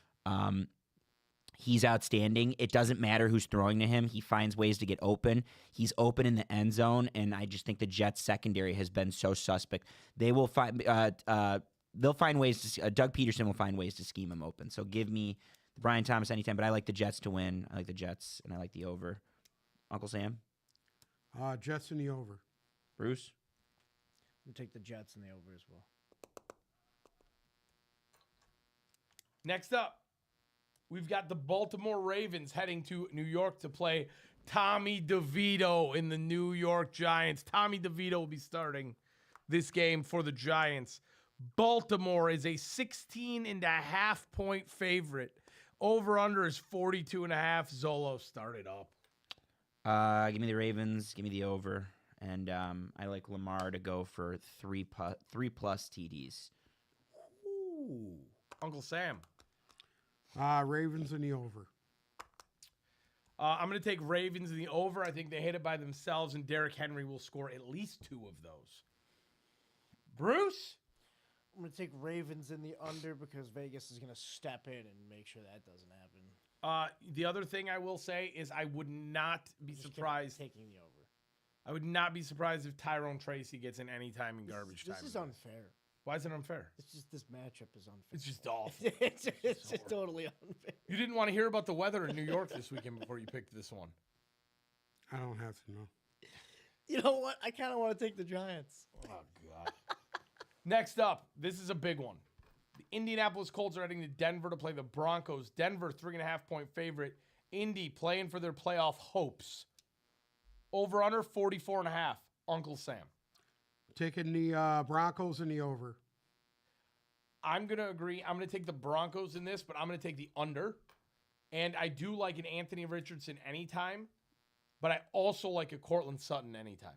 He's outstanding. It doesn't matter who's throwing to him. He finds ways to get open. He's open in the end zone, and I just think the Jets secondary has been so suspect. They will find. They'll find ways to. Doug Peterson will find ways to scheme him open. So give me Brian Thomas anytime. But I like the Jets to win. I like the Jets, and I like the over. Uncle Sam, Jets in the over. Bruce. I'm going to take the Jets in the over as well. Next up, we've got the Baltimore Ravens heading to New York to play Tommy DeVito in the New York Giants. Tommy DeVito will be starting this game for the Giants. Baltimore is a 16.5-point favorite. Over-under is 42.5. Zolo started up. Give me the Ravens. Give me the over. And I like Lamar to go for 3+ TDs. Ooh. Uncle Sam. Ravens in the over. I'm going to take Ravens in the over. I think they hit it by themselves, and Derrick Henry will score at least 2 of those. Bruce? I'm gonna take Ravens in the under because Vegas is gonna step in and make sure that doesn't happen. The other thing I will say is I would not be Just surprised. taking the over. I would not be surprised if Tyrone Tracy gets in any time in garbage time. This is unfair. Why is it unfair? It's just this matchup is unfair. It's just awful. it's just totally unfair. You didn't want to hear about the weather in New York this weekend before you picked this one. I don't have to know. You know what? I kind of want to take the Giants. Oh, God. Next up, this is a big one. The Indianapolis Colts are heading to Denver to play the Broncos. Denver, 3.5-point favorite. Indy playing for their playoff hopes. Over under 44.5. Uncle Sam. Taking the Broncos in the over. I'm going to agree. I'm going to take the Broncos in this, but I'm going to take the under. And I do like an Anthony Richardson anytime, but I also like a Cortland Sutton anytime.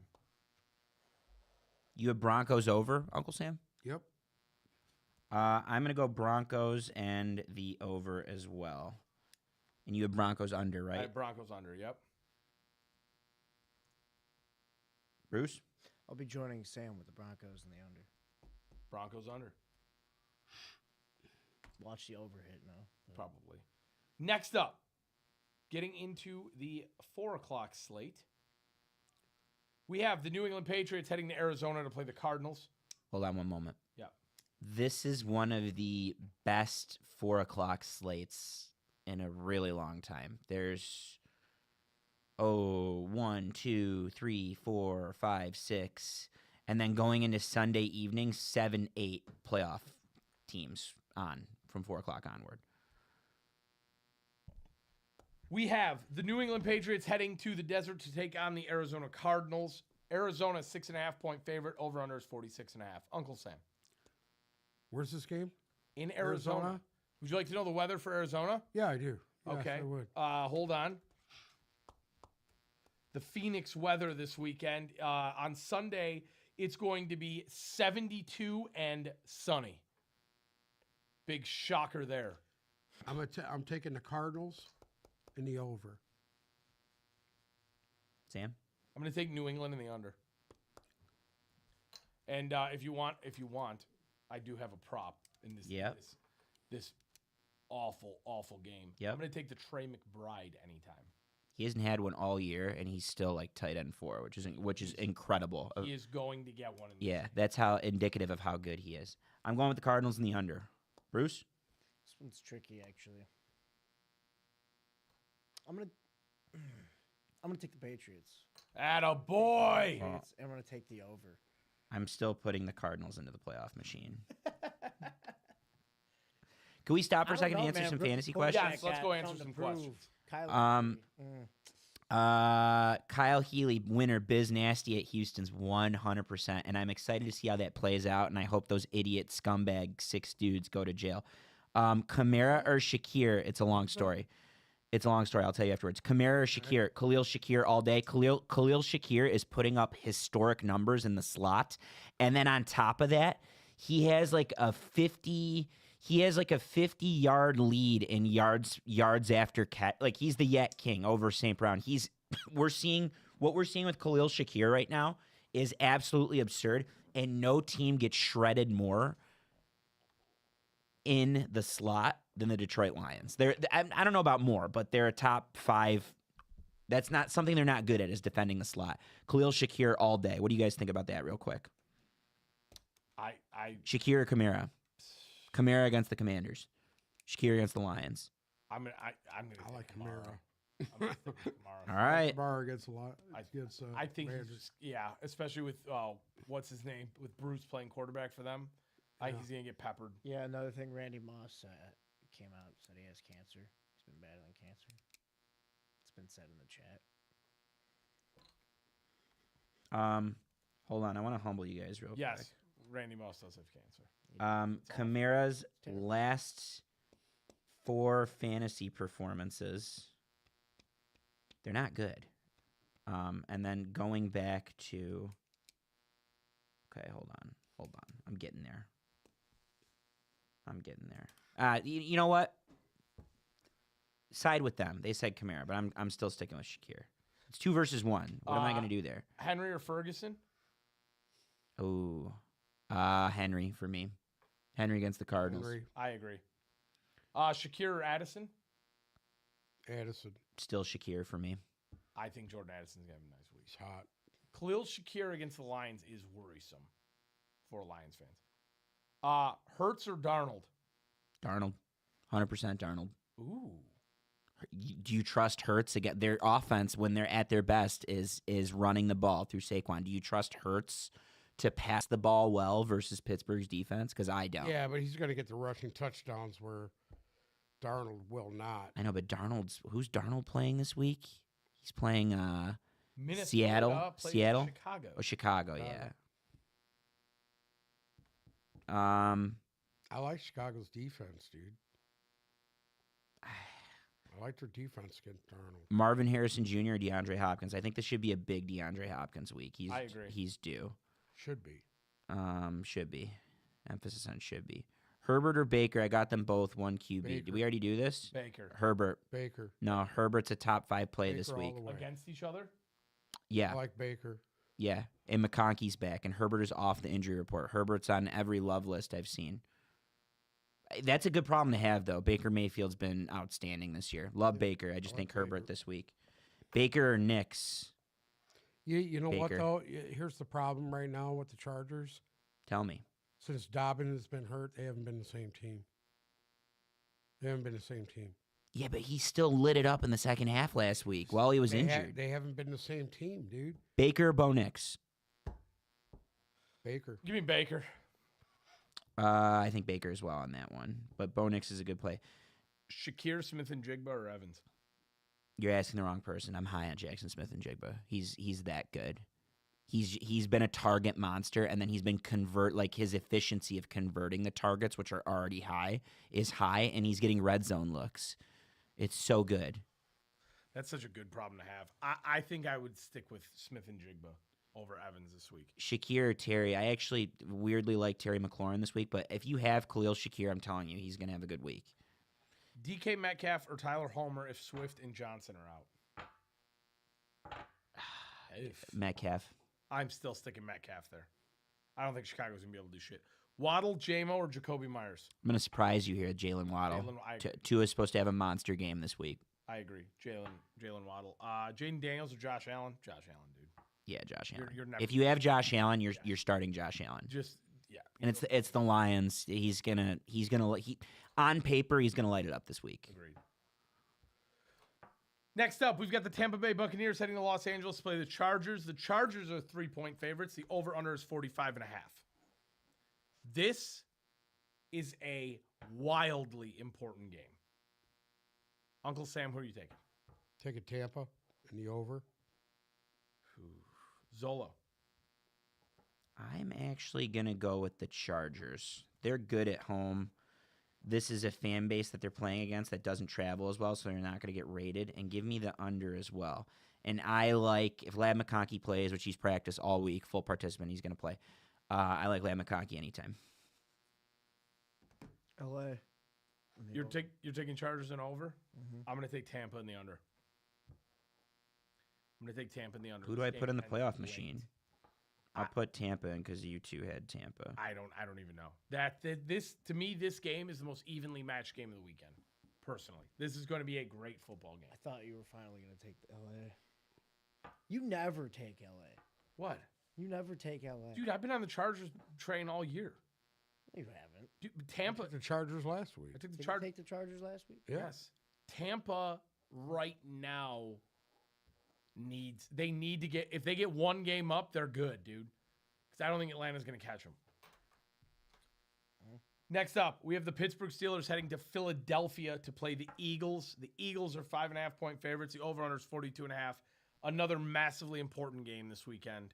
You have Broncos over, Uncle Sam? Yep. I'm going to go Broncos and the over as well. And you have Broncos under, I right? have Broncos under, yep. Bruce? I'll be joining Sam with the Broncos and the under. Broncos under, Watch the over hit now. probably. Next up, getting into the 4 o'clock slate, we have the New England Patriots heading to Arizona to play the Cardinals. Hold on one moment. Yeah. This is one of the best 4 o'clock slates in a really long time. There's 1, 2, 3, 4, 5, 6, and then going into Sunday evening, 7, 8 playoff teams on from 4 o'clock onward. We have the New England Patriots heading to the desert to take on the Arizona Cardinals. Arizona 6.5-point favorite. Over under is 46.5. Uncle Sam. Where's this game? In Arizona. Arizona? Would you like to know the weather for Arizona? Yeah, I do. Yes, Okay. I would. Hold on. The Phoenix weather this weekend. On Sunday, it's going to be 72 and sunny. Big shocker there. I'm taking the Cardinals in the over. Sam? I'm going to take New England in the under. And if you want, I do have a prop in this Yep. this awful, awful game. Yep. I'm going to take the Trey McBride anytime. He hasn't had one all year, and he's still like tight end 4, which is incredible. He is going to get one in this Yeah, game. that's how indicative of how good he is. I'm going with the Cardinals in the under. Bruce? This one's tricky, actually. I'm gonna take the Patriots. Atta boy. I'm gonna take the over. I'm still putting the Cardinals into the playoff machine. Can we stop for a second to answer some fantasy questions? Yes, let's go answer some questions. Kyle Healy, winner, Biz Nasty at Houston's 100%, and I'm excited to see how that plays out, and I hope those idiot scumbag 6 dudes go to jail. Kamara or Shakir, it's a long story. It's a long story. I'll tell you afterwards. Kamara or Shakir, Khalil Shakir all day. Khalil Shakir is putting up historic numbers in the slot, and then on top of that, he has like a 50-yard lead in yards after catch. Like he's the Yak King over St. Brown. What we're seeing with Khalil Shakir right now is absolutely absurd, and no team gets shredded more in the slot than the Detroit Lions. I don't know about more, but they're a top 5. That's not something they're not good at, is defending the slot. Khalil Shakir all day. What do you guys think about that real quick? Shakir or Kamara? Kamara against the Commanders. Shakir against the Lions. I'm gonna I like Kamara. All right. Kamara gets a lot. I think Commanders. especially with what's his name, with Bruce playing quarterback for them. I think he's gonna get peppered. Yeah, another thing. Randy Moss came out and said he has cancer. He's been battling cancer. It's been said in the chat. Hold on. I want to humble you guys real quick. Yes, Randy Moss does have cancer. Kamara's last 4 fantasy performances, they're not good. And then going back to. Okay, hold on. I'm getting there. You know what? Side with them. They said Kamara, but I'm still sticking with Shakir. It's 2 versus 1. What am I going to do there? Henry or Ferguson? Oh, Henry for me. Henry against the Cardinals. Henry, I agree. Shakir or Addison? Addison, Still Shakir for me. I think Jordan Addison's going to have a nice week. he's hot. Khalil Shakir against the Lions is worrisome for Lions fans. Hurts or Darnold? Darnold. 100% Darnold. Ooh. Do you trust Hurts again? Their offense, when they're at their best, is running the ball through Saquon. Do you trust Hurts to pass the ball well versus Pittsburgh's defense? Because I don't. Yeah, but he's going to get the rushing touchdowns where Darnold will not. I know, but who's Darnold playing this week? He's playing Minnesota Seattle? plays Seattle? Chicago. Chicago, yeah. I like Chicago's defense, dude. I like their defense against Darnold. Marvin Harrison Jr. or DeAndre Hopkins. I think this should be a big DeAndre Hopkins week. I agree. He's due. Should be. Should be. Emphasis on should be. Herbert or Baker? I got them both 1 QB. Baker. Did we already do this? Baker. Herbert. Baker. No, Herbert's a top 5 play Baker this all week. the way. Against each other? Yeah, I like Baker. yeah. And McConkey's back, and Herbert is off the injury report. Herbert's on every love list I've seen. That's a good problem to have, though. Baker Mayfield's been outstanding this year. Love Baker. I just I think like Herbert Baker. this week. Baker or Knicks? You know what, Baker. though? Here's the problem right now with the Chargers. Tell me. Since Dobbins has been hurt, they haven't been the same team. Yeah, but he still lit it up in the second half last week while he was injured. They haven't been the same team, dude. Baker or Bo Nix? Baker. Give me Baker. I think Baker as well on that one. But Bo Nix is a good play. Shakir, Smith and Jigba or Evans? You're asking the wrong person. I'm high on Jackson Smith and Jigba. He's that good. He's been a target monster, and then he's been his efficiency of converting the targets, which are already high, is high, and he's getting red zone looks. It's so good. That's such a good problem to have. I think I would stick with Smith and Jigba over Evans this week. Shakir or Terry. I actually weirdly like Terry McLaurin this week, but if you have Khalil Shakir, I'm telling you, he's going to have a good week. DK Metcalf or Tyler Homer if Swift and Johnson are out? Metcalf. I'm still sticking Metcalf there. I don't think Chicago's going to be able to do shit. Waddle, JMO, or Jacoby Myers? I'm going to surprise you here, Jalen Waddle. Tua is supposed to have a monster game this week. I agree. Jalen Waddle. Jaden Daniels or Josh Allen? Josh Allen, dude. Yeah, Josh Allen. You're never If you have Josh Allen, you're starting Josh Allen. just yeah. And it's the Lions. He's gonna on paper he's gonna light it up this week. Agreed. Next up, we've got the Tampa Bay Buccaneers heading to Los Angeles to play the Chargers. The Chargers are 3-point favorites. The over-under is 45.5. This is a wildly important game. Uncle Sam, who are you taking? Take a Tampa in the over. Zolo. I'm actually gonna go with the Chargers. They're good at home. This is a fan base that they're playing against that doesn't travel as well, so they're not going to get rated. And give me the under as well. And I like, if Ladd McConkey plays, which he's practiced all week, full participant, he's going to play. I like Ladd McConkey anytime. LA. You're taking Chargers and over? I'm going to take Tampa in the under. I'm going to take Tampa in the under. Who do This I game put in the ends playoff late. machine? I'll put Tampa in because you two had Tampa. I don't even know. This to me, this game is the most evenly matched game of the weekend. Personally, this is going to be a great football game. I thought you were finally going to take the LA. You never take LA. What, You never take LA. dude? I've been on the Chargers train all year. You haven't. Dude, Tampa. Took the Chargers last week. I took the Did you Chargers. take the Chargers last week? Yeah. Yes, Tampa right now they need to get, if they get one game up, they're good, dude. Because I don't think Atlanta's going to catch them. Next up, we have the Pittsburgh Steelers heading to Philadelphia to play the Eagles. The Eagles are 5.5-point favorites. The over-under is 42.5. Another massively important game this weekend.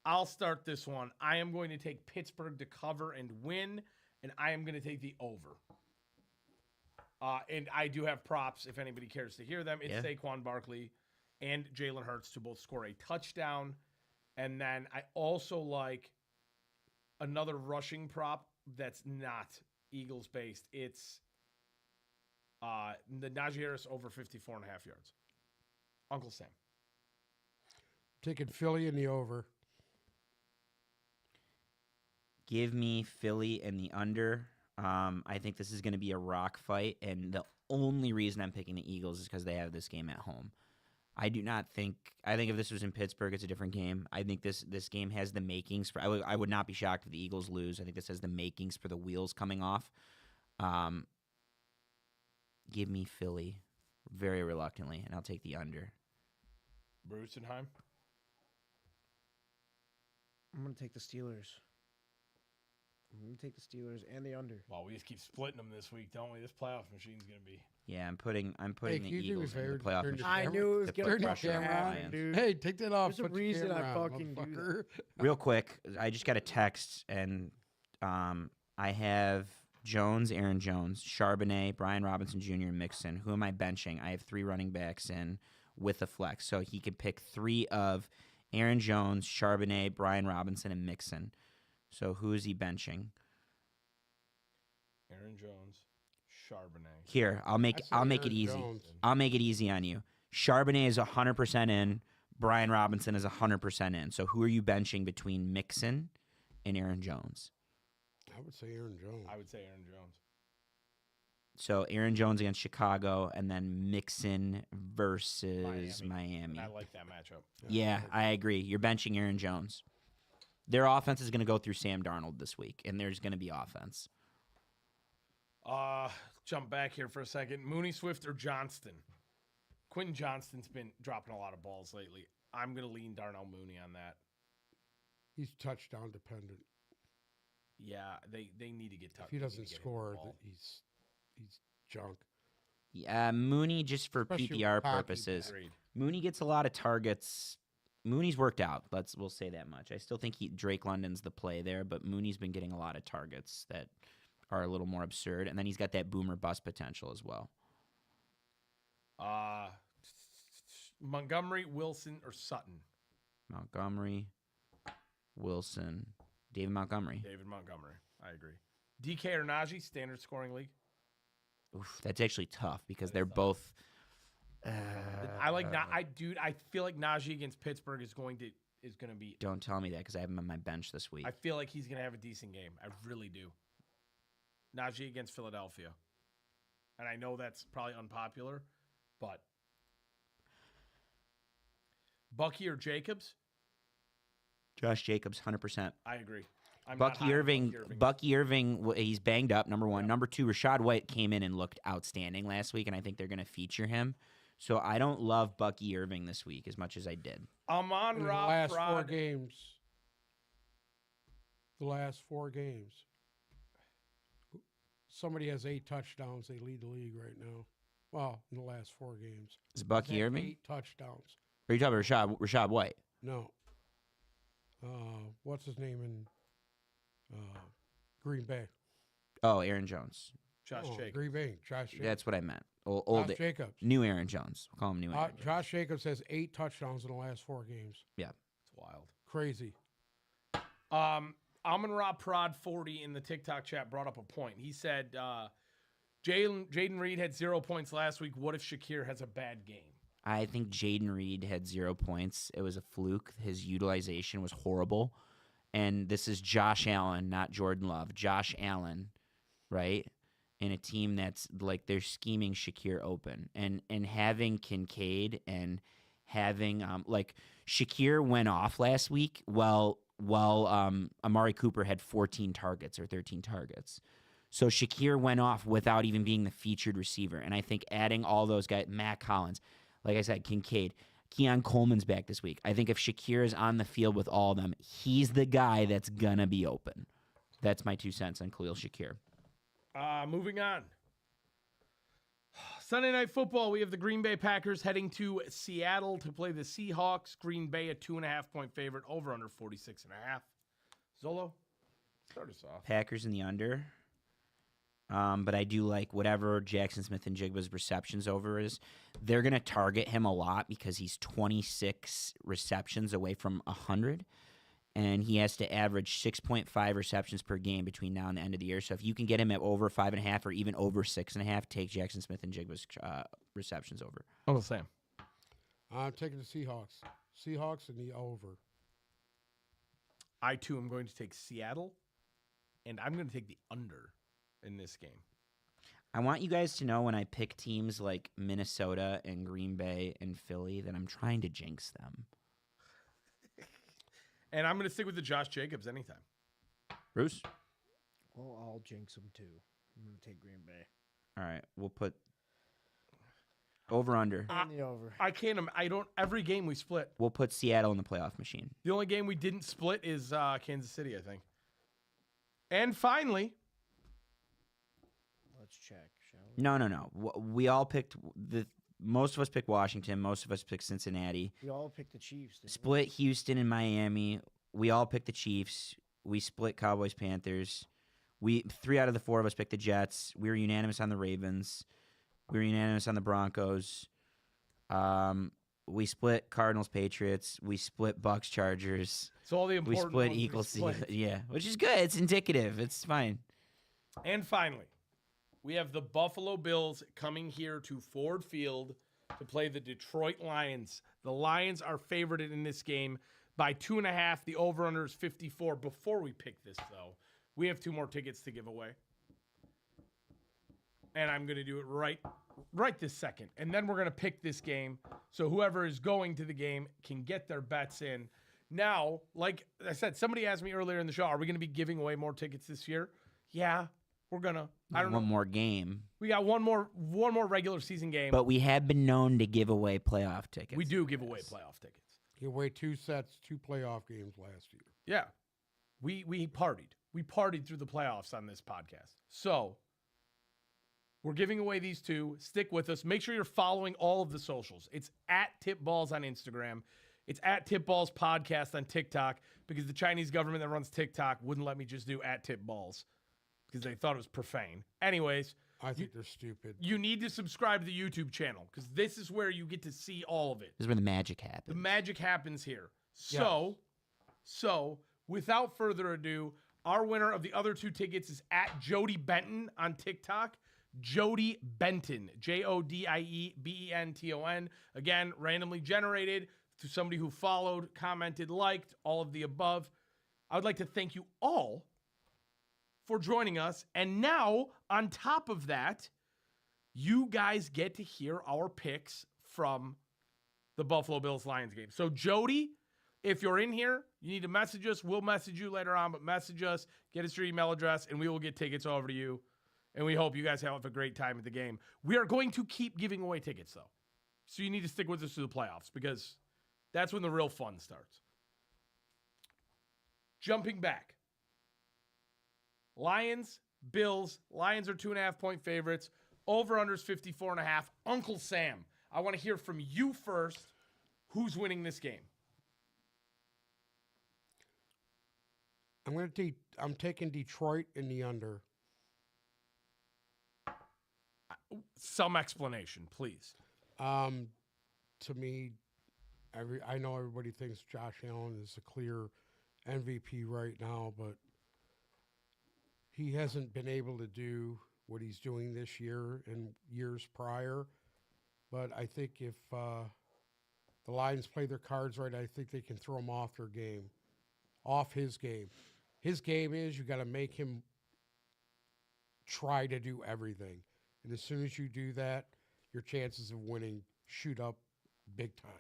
I'll start this one. I am going to take Pittsburgh to cover and win, and I am going to take the over. And I do have props if anybody cares to hear them. It's Yeah. Saquon Barkley and Jalen Hurts to both score a touchdown. And then I also like another rushing prop that's not Eagles based. It's the Najee Harris over 54.5 yards. Uncle Sam. Taking Philly in the over. Give me Philly and the under. I think this is going to be a rock fight, and the only reason I'm picking the Eagles is because they have this game at home. I do not think. I think if this was in Pittsburgh, it's a different game. I think this game has the makings for. I would not be shocked if the Eagles lose. I think this has the makings for the wheels coming off. Give me Philly, very reluctantly, and I'll take the under. Brusenheim. I'm gonna take the Steelers. I'm gonna take the Steelers and the under. Well, we just keep splitting them this week, don't we? This playoff machine's going to be. Yeah, I'm putting the can you do me a Eagles in the favor? playoff. Turn machine. your I camera- knew it was to gonna put your pressure pressure on camera happen, Lions. dude. Hey, take that off. There's a put your reason I camera on, fucking do that. motherfucker. Real quick, I just got a text, and I have Jones, Aaron Jones, Charbonnet, Brian Robinson Jr., and Mixon. Who am I benching? I have 3 running backs in with a flex, so he could pick 3 of Aaron Jones, Charbonnet, Brian Robinson, and Mixon. So who is he benching? Aaron Jones, Charbonnet. Here, I'll make it Aaron easy. Jones. I'll make it easy on you. Charbonnet is 100% in. Brian Robinson is 100% in. So who are you benching between Mixon and Aaron Jones? I would say Aaron Jones. I would say Aaron Jones. So Aaron Jones against Chicago, and then Mixon versus Miami. And I like that matchup. Yeah, I agree. You're benching Aaron Jones. Their offense is going to go through Sam Darnold this week, and there's going to be offense. Jump back here for a second. Mooney, Swift, or Johnston? Quentin Johnston's been dropping a lot of balls lately. I'm going to lean Darnell Mooney on that. He's touchdown dependent. Yeah, they need to get tough. If he doesn't score, he's junk. Yeah, Mooney, just for Especially with PPR hockey, purposes, Agreed. Mooney gets a lot of targets. Mooney's worked out. We'll say that much. I still think Drake London's the play there, but Mooney's been getting a lot of targets that are a little more absurd, and then he's got that boomer bust potential as well. Montgomery, Wilson, or Sutton? Montgomery, Wilson, David Montgomery. David Montgomery. I agree. DK or Najee, standard scoring league. Oof, that's actually tough because they're both. I like not. I feel like Najee against Pittsburgh is going to be. Don't tell me that because I have him on my bench this week. I feel like he's going to have a decent game. I really do. Najee against Philadelphia, and I know that's probably unpopular, but Bucky or Jacobs? Josh Jacobs, 100%. I agree. I'm not Bucky high on Irving, he's banged up, number one. Number two, Rashad White came in and looked outstanding last week, and I think they're going to feature him. So I don't love Bucky Irving this week as much as I did. Amon In the Ra last 4 Fraud. games. The last 4 games. Somebody has 8 touchdowns. They lead the league right now. Well, in the last 4 games. Is it Bucky He's had Irving? 8 touchdowns. Or are you talking about Rashad White? No. What's his name in Green Bay? Oh, Aaron Jones. Josh Jacobs. Green Bay. Josh Jacobs. That's what I meant. Old Josh Jacobs. new Aaron Jones. We'll call him new Aaron Jones. Josh Jacobs has 8 touchdowns in the last 4 games. Yeah. It's wild. Crazy. Amon Ra Prod 40 in the TikTok chat brought up a point. He said Jaden Reed had 0 points last week. What if Shakir has a bad game? I think Jaden Reed had 0 points. It was a fluke. His utilization was horrible. And this is Josh Allen, not Jordan Love. Josh Allen, right? In a team that's like they're scheming Shakir open. And having Kincaid and having like Shakir went off last week while Amari Cooper had 14 targets or 13 targets. So Shakir went off without even being the featured receiver. And I think adding all those guys, Matt Collins, like I said, Kincaid, Keon Coleman's back this week. I think if Shakir is on the field with all of them, he's the guy that's going to be open. That's my 2 cents on Khalil Shakir. Moving on. Sunday Night Football, we have the Green Bay Packers heading to Seattle to play the Seahawks. Green Bay, a 2.5-point favorite, over under 46.5. Zolo, start us off. Packers in the under. But I do like whatever Jackson Smith and Jigba's receptions over is. They're going to target him a lot because he's 26 receptions away from 100. And he has to average 6.5 receptions per game between now and the end of the year. So if you can get him at over 5.5 or even over 6.5, take Jackson Smith and Jigba's receptions over. Uncle Sam. I'm taking the Seahawks. Seahawks and the over. I, too, am going to take Seattle, and I'm going to take the under in this game. I want you guys to know when I pick teams like Minnesota and Green Bay and Philly that I'm trying to jinx them. And I'm going to stick with the Josh Jacobs anytime. Bruce? Well, I'll jinx them too. I'm going to take Green Bay. All right, we'll put over under. And the over. I don't. Every game we split. We'll put Seattle in the playoff machine. The only game we didn't split is Kansas City, I think. And finally, Let's check, shall we? No. We all picked most of us picked Washington. Most of us picked Cincinnati. We all picked the Chiefs. Didn't we? Split Houston and Miami. We all picked the Chiefs. We split Cowboys Panthers. 3 out of the 4 of us picked the Jets. We were unanimous on the Ravens. We were unanimous on the Broncos. We split Cardinals Patriots. We split Bucks Chargers. so all the We important split ones Eagles. split. Yeah, which is good. It's indicative. It's fine. And finally, we have the Buffalo Bills coming here to Ford Field to play the Detroit Lions. The Lions are favored in this game by 2.5. The over-under is 54. Before we pick this, though, we have 2 more tickets to give away. And I'm going to do it right this second. And then we're going to pick this game. So whoever is going to the game can get their bets in. Now, like I said, somebody asked me earlier in the show, are we going to be giving away more tickets this year? Yeah, we're going to. I don't know. One more game. We got one more regular season game. But we have been known to give away playoff tickets. we do give away playoff tickets. Give away 2 sets, 2 playoff games last year. Yeah. We partied. We partied through the playoffs on this podcast. So we're giving away these 2. Stick with us. Make sure you're following all of the socials. It's at Tipballs on Instagram. It's at Tipballs Podcast on TikTok because the Chinese government that runs TikTok wouldn't let me just do at Tipballs because they thought it was profane. Anyways, I think they're stupid. you need to subscribe to the YouTube channel because this is where you get to see all of it. This is where the magic happens. The magic happens here. So without further ado, our winner of the other 2 tickets is at Jody Benton on TikTok. Jody Benton, JODIEBENTON. Again, randomly generated to somebody who followed, commented, liked, all of the above. I would like to thank you all for joining us. And now, on top of that, you guys get to hear our picks from the Buffalo Bills Lions game. So, Jody, if you're in here, you need to message us. We'll message you later on, but message us, get us your email address, and we will get tickets over to you. And we hope you guys have a great time at the game. We are going to keep giving away tickets, though. So you need to stick with us through the playoffs because that's when the real fun starts. Jumping back. Lions, Bills. Lions are 2.5-point favorites. Over-unders 54.5. Uncle Sam, I want to hear from you first. Who's winning this game? I'm taking Detroit in the under. Some explanation, please. To me, I know everybody thinks Josh Allen is a clear MVP right now, but he hasn't been able to do what he's doing this year and years prior. But I think if the Lions play their cards right, I think they can throw him off their game, off his game. His game is you got to make him try to do everything. And as soon as you do that, your chances of winning shoot up big time.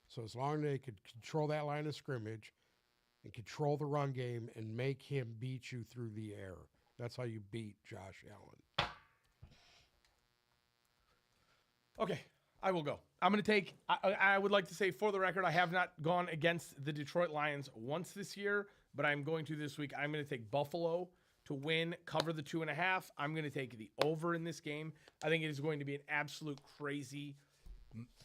So as long as they could control that line of scrimmage and control the run game and make him beat you through the air, that's how you beat Josh Allen. Okay, I will go. I'm going to take, I would like to say for the record, I have not gone against the Detroit Lions once this year, but I'm going to this week. I'm going to take Buffalo to win, cover the 2.5. I'm going to take the over in this game. I think it is going to be an absolute crazy,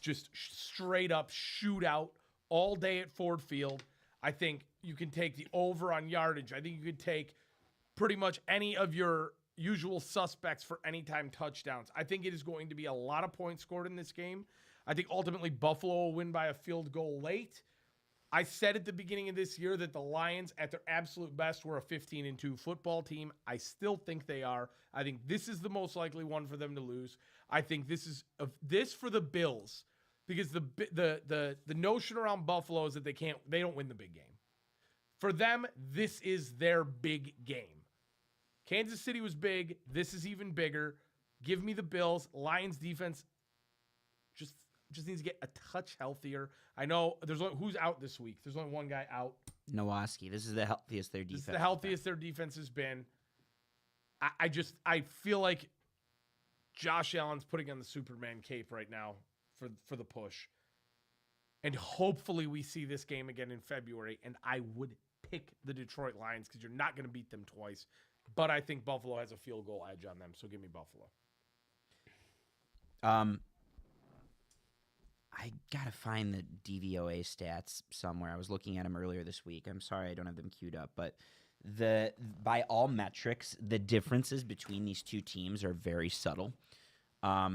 just straight up shootout all day at Ford Field. I think you can take the over on yardage. I think you could take pretty much any of your usual suspects for anytime touchdowns. I think it is going to be a lot of points scored in this game. I think ultimately Buffalo will win by a field goal late. I said at the beginning of this year that the Lions, at their absolute best, were a 15-2 football team. I still think they are. I think this is the most likely one for them to lose. I think this is this for the Bills, because the notion around Buffalo is that they don't win the big game. For them, this is their big game. Kansas City was big. This is even bigger. Give me the Bills. Lions defense just needs to get a touch healthier. I know who's out this week. There's only one guy out. Nowoski. This is the healthiest their defense. This is the healthiest their defense has been. I feel like Josh Allen's putting on the Superman cape right now for the push. And hopefully we see this game again in February. And I would pick the Detroit Lions because you're not going to beat them twice. But I think Buffalo has a field goal edge on them. So give me Buffalo. I gotta find the DVOA stats somewhere. I was looking at them earlier this week. I'm sorry I don't have them queued up, but by all metrics, the differences between these two teams are very subtle.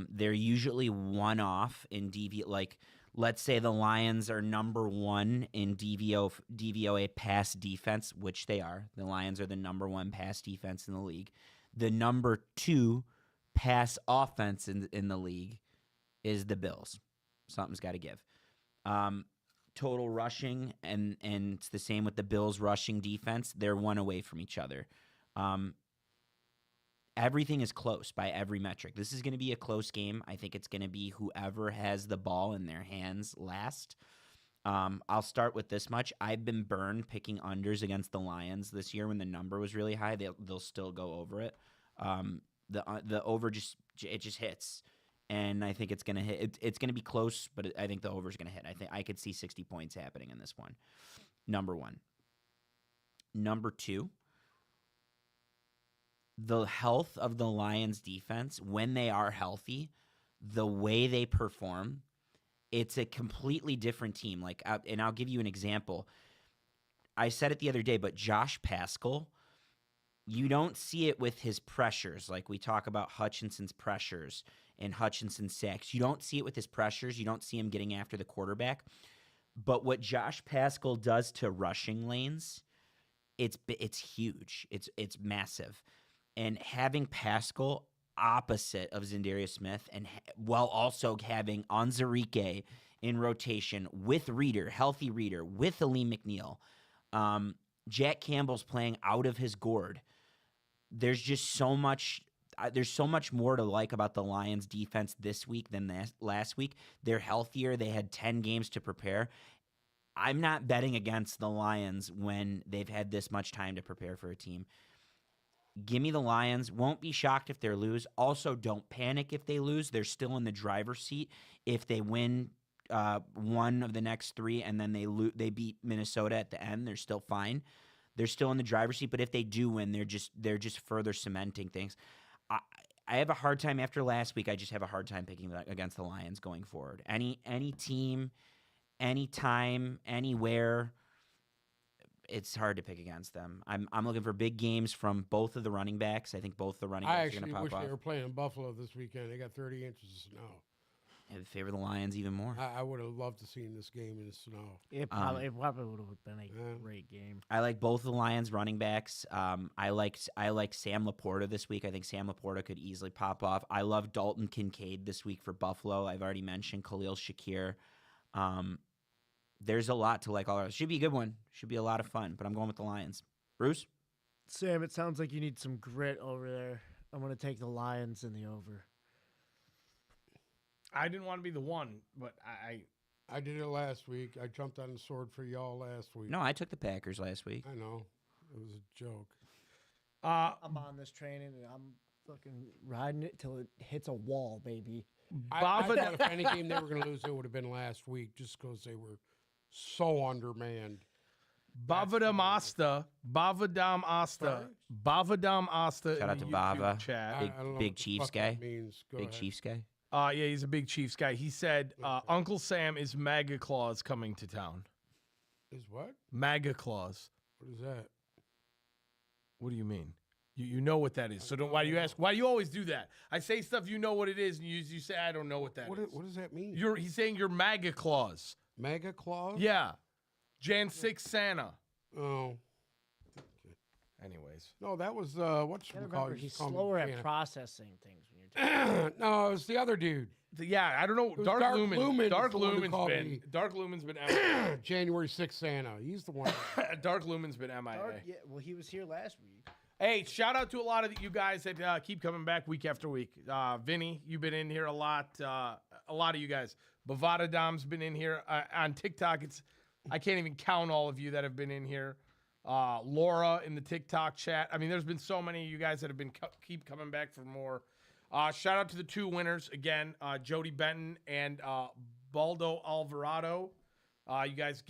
They're usually one off in like let's say the Lions are number 1 in DVOA pass defense, which they are. The Lions are the number 1 pass defense in the league. The number 2 pass offense in the league is the Bills. Something's got to give. Total rushing, and it's the same with the Bills' rushing defense. They're one away from each other. Everything is close by every metric. This is going to be a close game. I think it's going to be whoever has the ball in their hands last. I'll start with this much. I've been burned picking unders against the Lions this year when the number was really high. They'll still go over it. The over just hits. And I think it's going to hit. It's going to be close, but I think the over is going to hit. I think I could see 60 points happening in this one. Number 1. Number 2, the health of the Lions defense, when they are healthy, the way they perform, it's a completely different team. And I'll give you an example. I said it the other day, but Josh Paschal, you don't see it with his pressures. Like we talk about Hutchinson's pressures and Hutchinson's sacks. You don't see it with his pressures. You don't see him getting after the quarterback. But what Josh Paschal does to rushing lanes, it's huge. It's massive. And having Paschal opposite of Za'Darius Smith, and while also having Onwuzurike in rotation with Reader, healthy Reader, with Aleem McNeil, Jack Campbell's playing out of his gourd. There's just so much. There's so much more to like about the Lions' defense this week than last week. They're healthier. They had 10 games to prepare. I'm not betting against the Lions when they've had this much time to prepare for a team. Give me the Lions. Won't be shocked if they lose. Also, don't panic if they lose. They're still in the driver's seat. If they win one of the next 3 and then they beat Minnesota at the end, they're still fine. They're still in the driver's seat. But if they do win, they're just further cementing things. I have a hard time after last week. I just have a hard time picking against the Lions going forward. Any team, anytime, anywhere, it's hard to pick against them. I'm looking for big games from both of the running backs. I think both the running backs are going to pop wish off. they were playing Buffalo this weekend. They got 30 inches of snow. I would favor the Lions even more. I would have loved to see this game in the snow. It probably would have been a great game. I like both the Lions running backs. I like Sam Laporta this week. I think Sam Laporta could easily pop off. I love Dalton Kincaid this week for Buffalo. I've already mentioned Khalil Shakir. There's a lot to like all of it. Should be a good one. Should be a lot of fun, but I'm going with the Lions. Bruce? Sam, it sounds like you need some grit over there. I'm going to take the Lions in the over. I didn't want to be the one, but I did it last week. I jumped on the sword for y'all last week. No, I took the Packers last week. I know. It was a joke. I'm on this train and I'm fucking riding it till it hits a wall, baby. I thought if any game they were going to lose, it would have been last week just because they were so undermanned. Bavadam Asta. Shout out to Bava. Chat. I don't know Big what the Chiefs fuck guy. that means. Go Big ahead. Chiefs guy. Yeah, he's a big Chiefs guy. He said Uncle Sam is MAGA Claus coming to town. Is what? MAGA Claus. What is that? What do you mean? You know what that is. So don't. Why do you ask? Why do you always do that? I say stuff you know what it is, and you say I don't know what that is. What does that mean? He's saying you're MAGA Claus. Mega Claus? Yeah, Jan 6 Santa. Oh. Anyways, No, that was You gotta remember, he's slower at processing things when you're talking. No, it was the other dude. yeah, I don't know. was Dark Dark Lumen. Lumen Dark is the one who Lumen's called been. me. Dark Lumen's been MIA. January 6th Santa. He's the one. Dark Lumen's been MIA. Yeah, well, he was here last week. Hey, shout out to a lot of you guys that keep coming back week after week. Vinny, you've been in here a lot. A lot of you guys. Bavada Dom's been in here on TikTok. I can't even count all of you that have been in here. Laura in the TikTok chat. I mean, there's been so many of you guys that have been keep coming back for more. Shout out to the two winners again, Jody Benton and Baldo Alvarado. You guys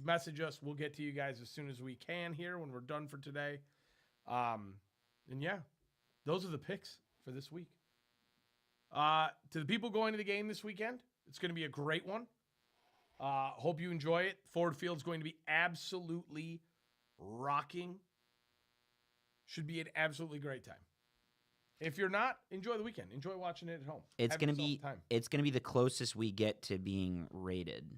message us. We'll get to you guys as soon as we can here when we're done for today. And yeah, those are the picks for this week. To the people going to the game this weekend, it's going to be a great one. Hope you enjoy it. Ford Field's going to be absolutely rocking. Should be an absolutely great time. If you're not, enjoy the weekend. Enjoy watching it at home. It's Have gonna yourself be a time. it's gonna be the closest we get to being raided.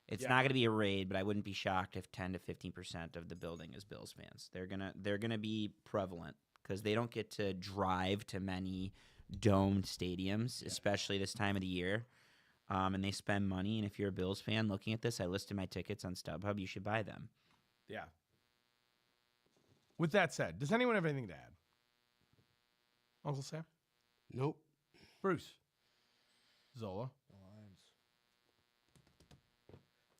It's Yeah. not gonna be a raid, but I wouldn't be shocked if 10 to 15% of the building is Bills fans. They're gonna be prevalent because they don't get to drive to many domed stadiums, especially this time of the year. And they spend money. And if you're a Bills fan looking at this, I listed my tickets on StubHub. You should buy them. Yeah. With that said, does anyone have anything to add? Uncle Sam? Nope. Bruce? Zola? The Lions.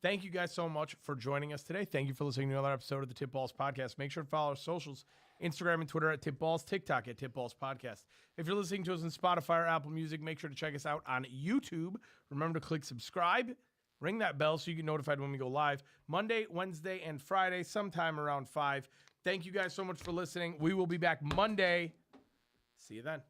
Thank you guys so much for joining us today. Thank you for listening to another episode of the Tip Balls Podcast. Make sure to follow our socials, Instagram and Twitter at Tip Balls, TikTok at Tip Balls Podcast. If you're listening to us on Spotify or Apple Music, make sure to check us out on YouTube. Remember to click subscribe, ring that bell so you get notified when we go live. Monday, Wednesday, and Friday, sometime around 5. Thank you guys so much for listening. We will be back Monday. See you then.